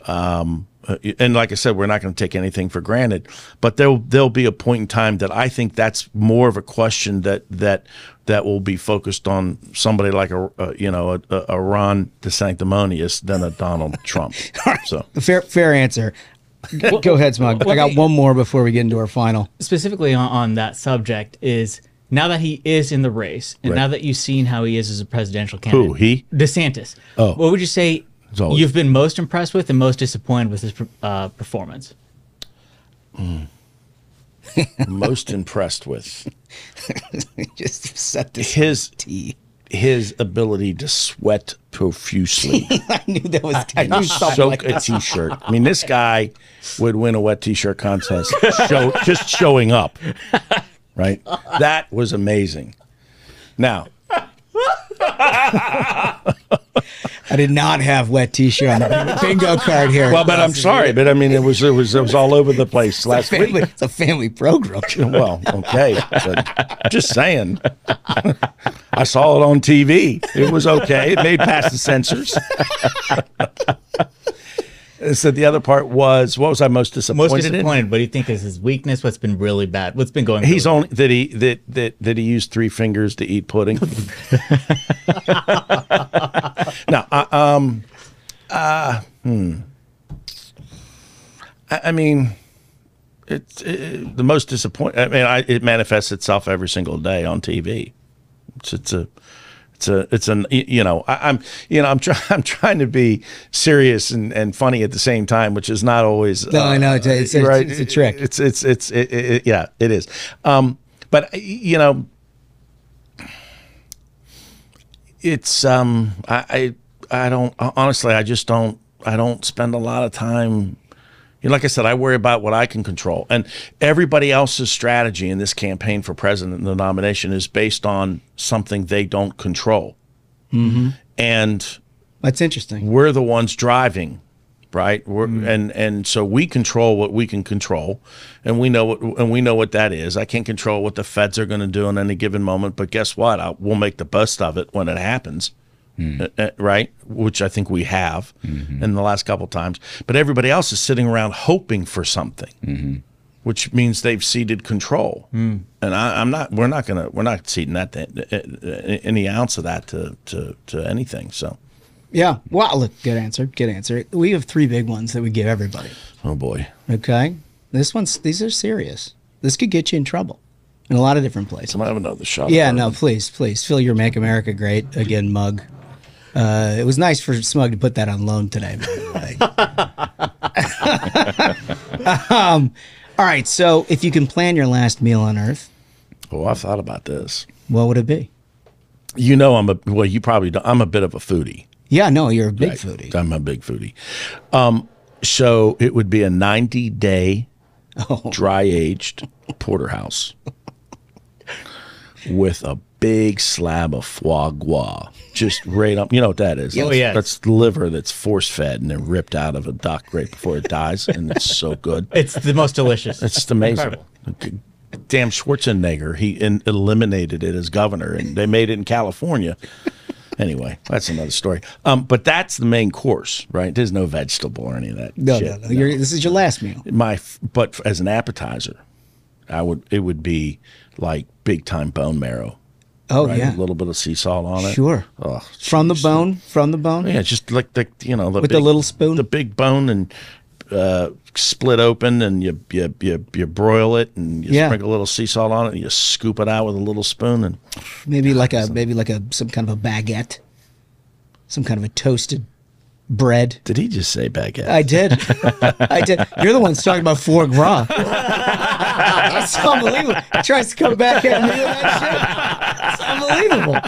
And like I said, we're not going to take anything for granted, but there'll be a point in time that I think that's more of a question that will be focused on somebody like a Ron DeSanctimonious than a Donald Trump. So fair answer. Go ahead, Smug. I got one more before we get into our final. Specifically on that subject is, now that he is in the race, and now that you've seen how he is as a presidential candidate. Who, he? DeSantis. Oh. What would you say you've been most impressed with and most disappointed with his performance? Most impressed with Just set this his ability to sweat profusely. I knew that was. I and knew something soak like a that. T-shirt. I mean, this guy would win a wet T-shirt contest just showing up. Right? That was amazing. Now, I did not have wet T-shirt on the bingo card here. well, but I'm sorry, but I mean, it was all over the place last week. It's a family program. Well, okay, but just saying. I saw it on TV. It was okay. It made past the censors. So the other part was, what was I most disappointed in? Most disappointed. What do you think is his weakness? What's been really bad? What's been going? He's really only that he used 3 fingers to eat pudding. No, I mean, it's the most disappointing. I mean, it manifests itself every single day on TV. I'm trying to be serious and funny at the same time, which is not always. No, I know it's right. It's a trick. Yeah, it is. But It's I don't honestly. I don't spend a lot of time. You know, like I said, I worry about what I can control, and everybody else's strategy in this campaign for president, the nomination, is based on something they don't control. And That's interesting. we're the ones driving, right? And so we control what we can control, and we know what that is. I can't control what the feds are going to do in any given moment, but guess what? We'll make the best of it when it happens. Right, which I think we have in the last couple of times, but everybody else is sitting around hoping for something, which means they've ceded control. And I'm not. We're not ceding that any ounce of that to anything. So, Yeah. Well, look, good answer. Good answer. We have 3 big ones that we give everybody. oh boy, Okay. These are serious. This could get you in trouble in a lot of different places. I'm gonna have another shot. Yeah, no, please, fill your "Make America Great Again" mug. It was nice for Smug to put that on loan today, by the way. All right, so if you can plan your last meal on Earth, Oh, I've thought about this. what would it be? You know, you probably don't. I'm a bit of a foodie. Yeah, no, you're a big Right. foodie. I'm a big foodie. So it would be a 90-day dry-aged porterhouse with a big slab of foie gras, just right up. You know what that is? Oh, yeah. That's liver that's force-fed and then ripped out of a duck right before it dies, and it's so good. It's the most delicious. It's just amazing. Incredible. Damn Schwarzenegger, he eliminated it as governor, and they made it in California. Anyway, that's another story. But that's the main course, right? There's no vegetable or any of that. No, shit. no. This is your last meal. But as an appetizer, it would be like big time bone marrow. Oh, right? yeah. A little bit of sea salt on it. Sure. Oh, From the jeez. bone? From the bone? Yeah, just like the With the little spoon? the big bone, and split open, and you broil it, and you Yeah. sprinkle a little sea salt on it, and you scoop it out with a little spoon, and Maybe like some kind of a baguette. Some kind of a toasted bread. did he just say baguette? I did. I did. You're the one talking about foie gras. It's unbelievable. He tries to come back at me with that shit. It's unbelievable.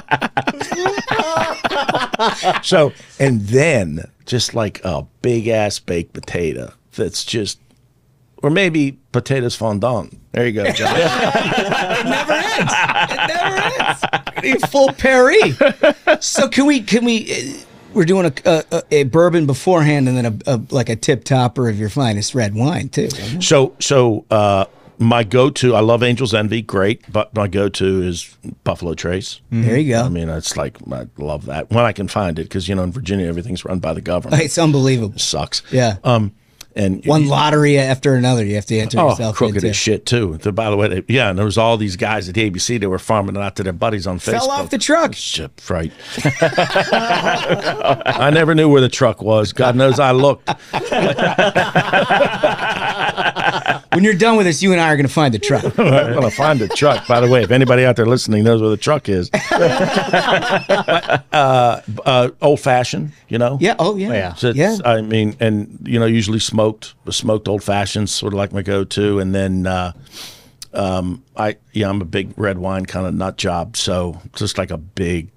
So, and then just like a big ass baked potato that's just, or maybe potatoes fondant. There you go, John. It never ends. It never ends. A full Perry. So can we? We're doing a bourbon beforehand, and then like a tip topper of your finest red wine too. So my go-to, I love Angel's Envy, great, but my go-to is Buffalo Trace. There you go. I mean, it's like, I love that when I can find it, because in Virginia everything's run by the government. It's unbelievable. It sucks. Yeah. And One lottery after another, you have to enter yourself crooked into. as shit too. By the way, and there was all these guys at ABC that were farming it out to their buddies on Facebook. Fell off the truck. Shit, right. I never knew where the truck was. God knows I looked. When you're done with this, you and I are going to find the truck. I'm going to find the truck. By the way, if anybody out there listening knows where the truck is. Old fashioned, Yeah. Oh, yeah. Yeah. So Yeah. I mean, and usually smoked old fashions, sort of like my go-to, and then I'm a big red wine kind of nut job, so just like a big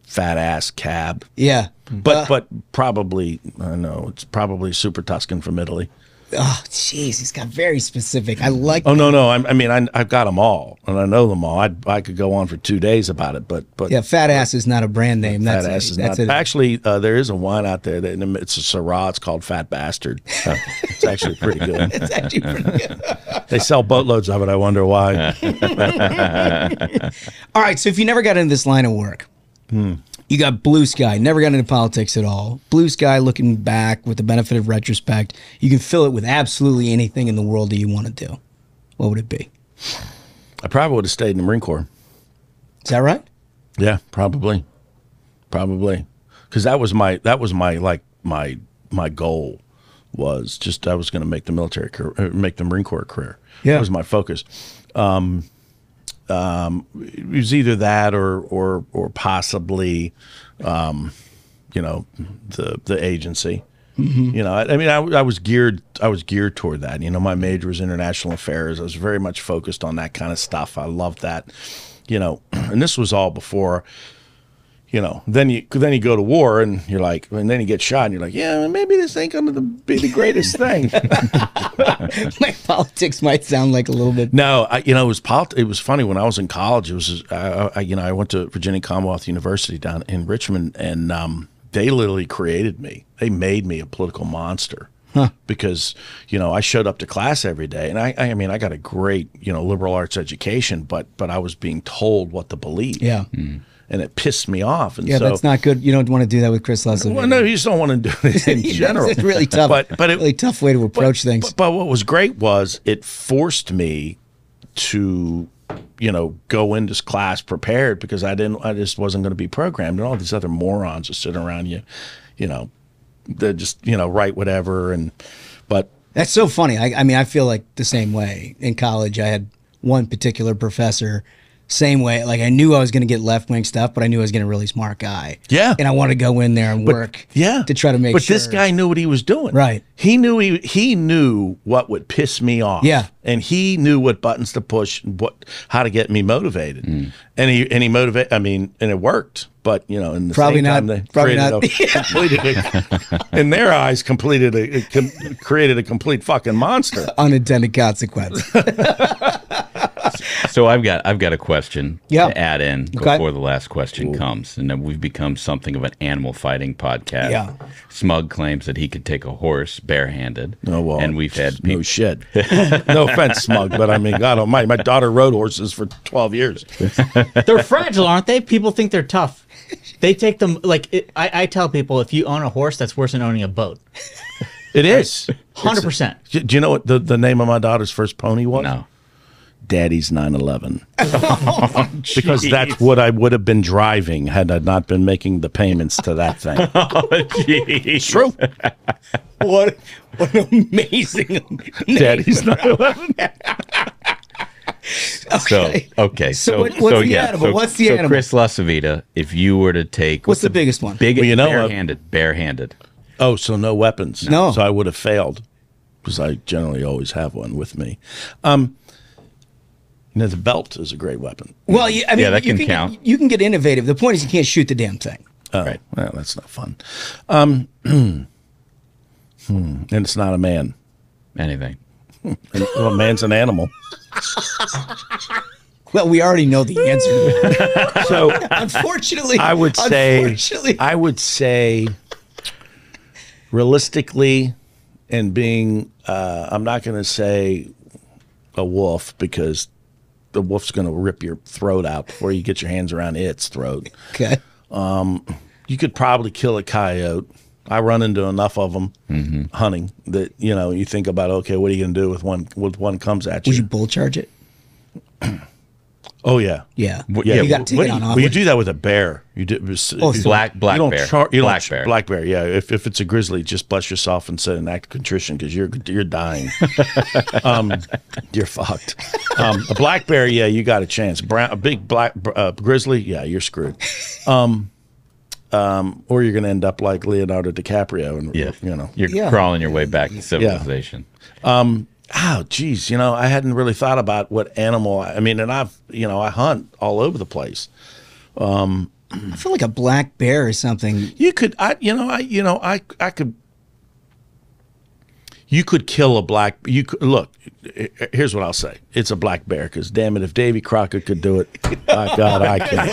fat ass cab. Yeah. But probably, I know it's probably Super Tuscan from Italy. Oh, jeez, he's got very specific. I like. Oh no! I've got them all, and I know them all. I could go on for 2 days about it, but Yeah, fat ass is not a brand name. Fat ass is not. Actually, there is a wine out there that it's a Syrah. It's called Fat Bastard. It's actually pretty good. It's actually pretty good. They sell boatloads of it. I wonder why. All right, so if you never got into this line of work, you got blue sky, never got into politics at all. Blue sky, looking back with the benefit of retrospect, you can fill it with absolutely anything in the world that you want to do. What would it be? I probably would have stayed in the Marine Corps. Is that right? Yeah, probably, because that was my goal was just I was going to make the military career, make the Marine Corps career. Yeah. That was my focus. It was either that or possibly, the agency. Mm-hmm. I was geared toward that. My major was international affairs. I was very much focused on that kind of stuff. I loved that. And this was all before, you know, then you go to war and you're like, and then you get shot and you're like, yeah, maybe this ain't going to be the greatest thing. My politics might sound like a little bit. No, you know, it was funny when I was in college. It was, you know, I went to Virginia Commonwealth University down in Richmond, and they literally created me. They made me a political monster. Huh. Because, you know, I showed up to class every day, and I mean, I got a great, you know, liberal arts education, but I was being told what to believe. Yeah. And it pissed me off. And yeah, so, that's not good. You don't want to do that with Chris LaCivita. Well, no, you just don't want to do it in general. It's really tough. But it, really tough way to approach things. But what was great was it forced me to, you know, go into class prepared, because I just wasn't going to be programmed, and all these other morons are sitting around you, you know, they just, you know, write whatever. But that's so funny. I mean, I feel like the same way. In college, I had one particular professor, same way. Like, I knew I was going to get left-wing stuff, but I knew I was getting a really smart guy. Yeah. And I wanted to go in there and work. Yeah. To try to make sure. But this guy knew what he was doing. Right. He knew what would piss me off. Yeah. And he knew what buttons to push, how to get me motivated. And he motivated, I mean, and it worked. But, you know, in the probably same not, time, they probably in their eyes, created a complete fucking monster. Unintended consequence. So I've got a question to add in before the last question comes, and then we've become something of an animal fighting podcast. Yeah. Smug claims that he could take a horse barehanded. Oh, well, and we've had no shit. No offense, Smug, but I mean, God Almighty, my daughter rode horses for 12 years. They're fragile, aren't they? People think they're tough. They take them like I tell people, if you own a horse, that's worse than owning a boat. It is 100%. Do you know what the name of my daughter's first pony was? No. Daddy's 911. Because that's what I would have been driving had I not been making the payments to that thing. It's true. What an amazing name. Daddy's 911. Okay. So what's the animal? What's the animal? Chris LaCivita, if you were to take what's the biggest one? Well, you know, barehanded. Oh, so no weapons. No. So I would have failed, because I generally always have one with me. You know, the belt is a great weapon. Well, I mean, that can count. You can get innovative. The point is, you can't shoot the damn thing. Right. Well, that's not fun. And it's not a man. Anything. Well, man's an animal. Well, we already know the answer to that. So, unfortunately, I would say, realistically, and being, I'm not going to say a wolf, because the wolf's going to rip your throat out before you get your hands around its throat. Okay. You could probably kill a coyote. I run into enough of them hunting that, you know, you think about, okay, what are you going to do with one comes at you? Would you bull charge it? Oh yeah, yeah. You got to take it on off. Well, you do that with a bear. You do black bear. Black bear. Yeah. If it's a grizzly, just bless yourself and say an act of contrition, because you're dying. You're fucked. A black bear, yeah, you got a chance. A big black grizzly, yeah, you're screwed. Or you're going to end up like Leonardo DiCaprio, and you know, you're crawling your way back to civilization. Oh, geez, you know, I hadn't really thought about what animal. I mean, and I hunt all over the place. I feel like a black bear is something you could. You could kill a black. You could look. Here's what I'll say: it's a black bear, because damn it, if Davy Crockett could do it, my God, I can.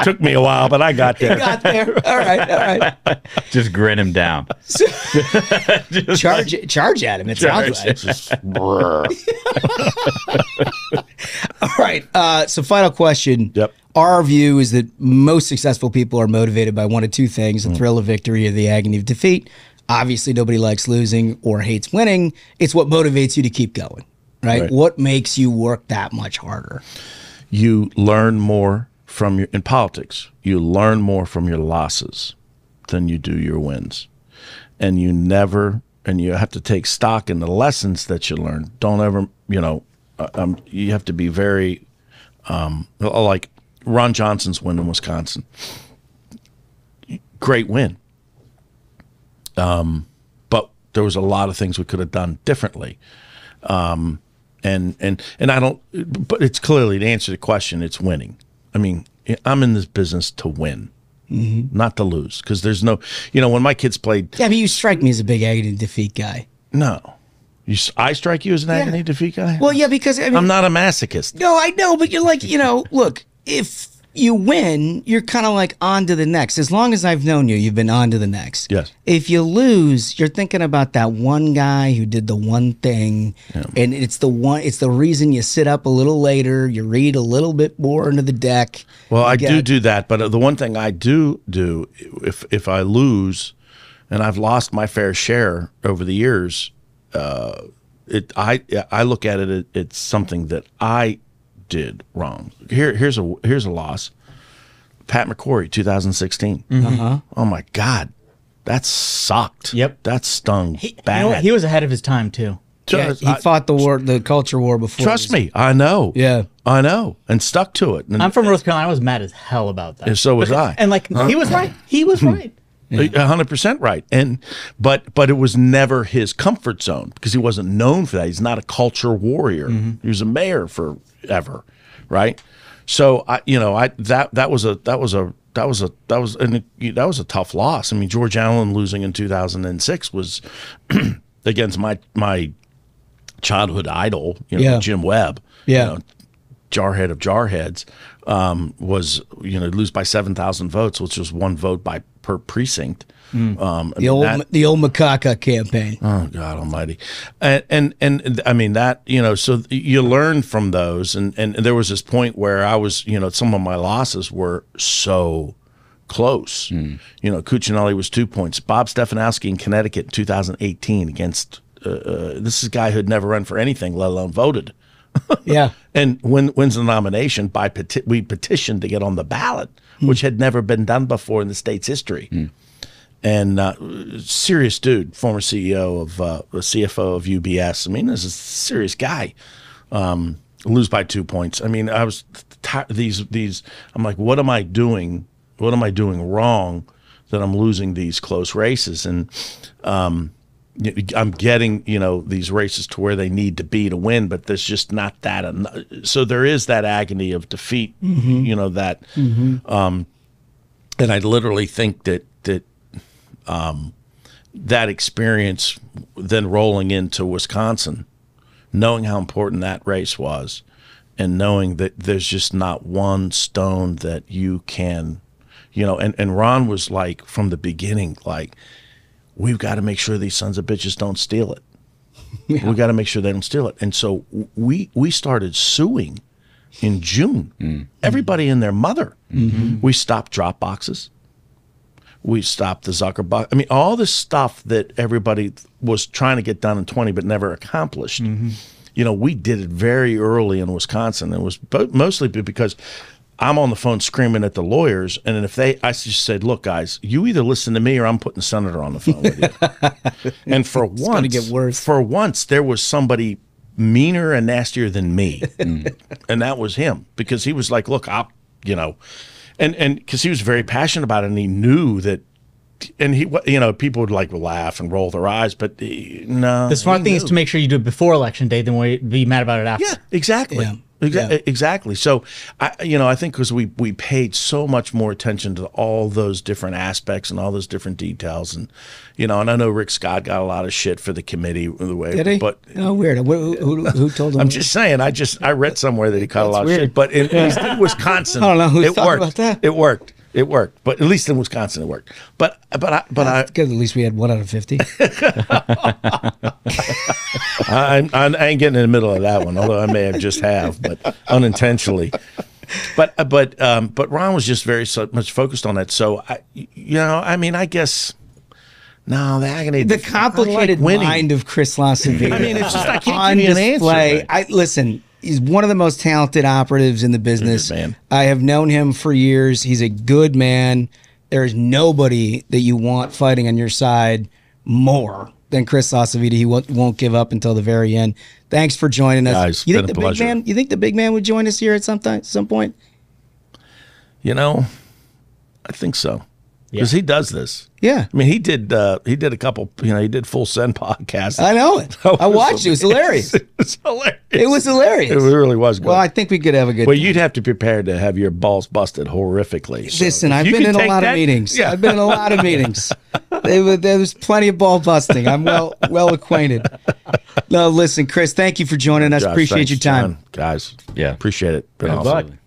Took me a while, but I got there. You got there. All right. Just grin him down. Charge at him. It sounds like. All right. So, final question. Yep. Our view is that most successful people are motivated by one of two things: the thrill of victory or the agony of defeat. Obviously, nobody likes losing or hates winning. It's what motivates you to keep going, right? What makes you work that much harder? You learn more in politics. You learn more from your losses than you do your wins. And you have to take stock in the lessons that you learn. Don't ever, you have to be very, like Ron Johnson's win in Wisconsin. Great win. But there was a lot of things we could have done differently. And I don't, but it's clearly, to answer the question, it's winning. I mean, I'm in this business to win, not to lose. Because there's no, when my kids played. Yeah, but you strike me as a big agony defeat guy. No. I strike you as an agony defeat guy? Well, yeah, because I'm not a masochist. No, I know, but you're like, look, if you win, you're kind of like on to the next. As long as I've known you, you've been on to the next. Yes. If you lose, you're thinking about that one guy who did the one thing, and it's the reason you sit up a little later, you read a little bit more into the deck. Well, I do that, but the one thing I do if I lose, and I've lost my fair share over the years, I look at it. It's something that I did wrong. Here's a loss. Pat McCrory, 2016. Oh my God, that sucked. Yep, that stung bad. He was ahead of his time too. Yeah, he fought the culture war before. Trust me, I know. Yeah, I know, and stuck to it. And I'm from North Carolina. I was mad as hell about that. And so was I. And he was right. He was right. 100% right. But it was never his comfort zone because he wasn't known for that. He's not a culture warrior. He was a mayor forever, right? So that was a tough loss. I mean, George Allen losing in 2006 was against my childhood idol, Jim Webb. Jarhead of jarheads, was lose by 7,000 votes, which was one vote per precinct. The old Macaca campaign. Oh God Almighty, and I mean that so you learn from those, and there was this point where I was some of my losses were so close. Cuccinelli was 2 points. Bob Stefanowski in Connecticut in 2018 against this is a guy who had never run for anything, let alone voted. Yeah, and wins the nomination we petitioned to get on the ballot, which had never been done before in the state's history. And serious dude, former CEO of CFO of UBS. I mean, this is a serious guy. Lose by 2 points. I mean, I was these. I'm like, what am I doing? What am I doing wrong that I'm losing these close races? And I'm getting, these races to where they need to be to win, but there's just not that enough. So there is that agony of defeat, that, and I literally think that experience then rolling into Wisconsin, knowing how important that race was, and knowing that there's just not one stone that you can, and Ron was like, from the beginning, like, we've got to make sure these sons of bitches don't steal it. Yeah. We got to make sure they don't steal it. And so we started suing in June. Everybody and their mother. We stopped drop boxes. We stopped the Zuckerbuck. I mean, all this stuff that everybody was trying to get done in 20 but never accomplished. We did it very early in Wisconsin. It was mostly because I'm on the phone screaming at the lawyers, and I just said, "Look, guys, you either listen to me or I'm putting the senator on the phone with you." And for once, there was somebody meaner and nastier than me, and that was him, because he was like, "Look, and because he was very passionate about it, and he knew that." And he, people would laugh and roll their eyes, but no. The smart thing is to make sure you do it before election day, then be mad about it after. Yeah, exactly. Yeah. Exactly. So, I think because we paid so much more attention to all those different aspects and all those different details, and and I know Rick Scott got a lot of shit for the committee the way. Did he? But weird. Who told him? I'm just saying. I read somewhere that he caught a lot of shit. But at least in Wisconsin, I don't know who thought about that. It worked. It worked, but at least in Wisconsin it worked. But good. At least we had 1 out of 50. I ain't getting in the middle of that one, although I may have just but unintentionally. But Ron was just very much focused on that. So I guess. No, the agony. The complicated mind of Chris LaCivita. I mean, it's just I can't give you an answer. Listen. He's one of the most talented operatives in the business. Man. I have known him for years. He's a good man. There is nobody that you want fighting on your side more than Chris LaCivita. He won't give up until the very end. Thanks for joining us. Guys, you think the big man? You think the big man would join us here at some point? I think so. because he does this. Yeah. I mean, he did a couple, he did Full Send podcasts. I know it. I watched it. It was hilarious. It was hilarious. It was hilarious. It really was good. Well, I think we could have a good Well, time. you'd have to prepare to have your balls busted horrifically. So Listen, if I've you been could in a take lot of that- meetings. Yeah. I've been in a lot of meetings. There was plenty of ball busting. I'm well acquainted. No, listen, Chris, thank you for joining us. Josh, Appreciate thanks, your time. John. Guys. Yeah. Appreciate it. Been Good awesome. luck.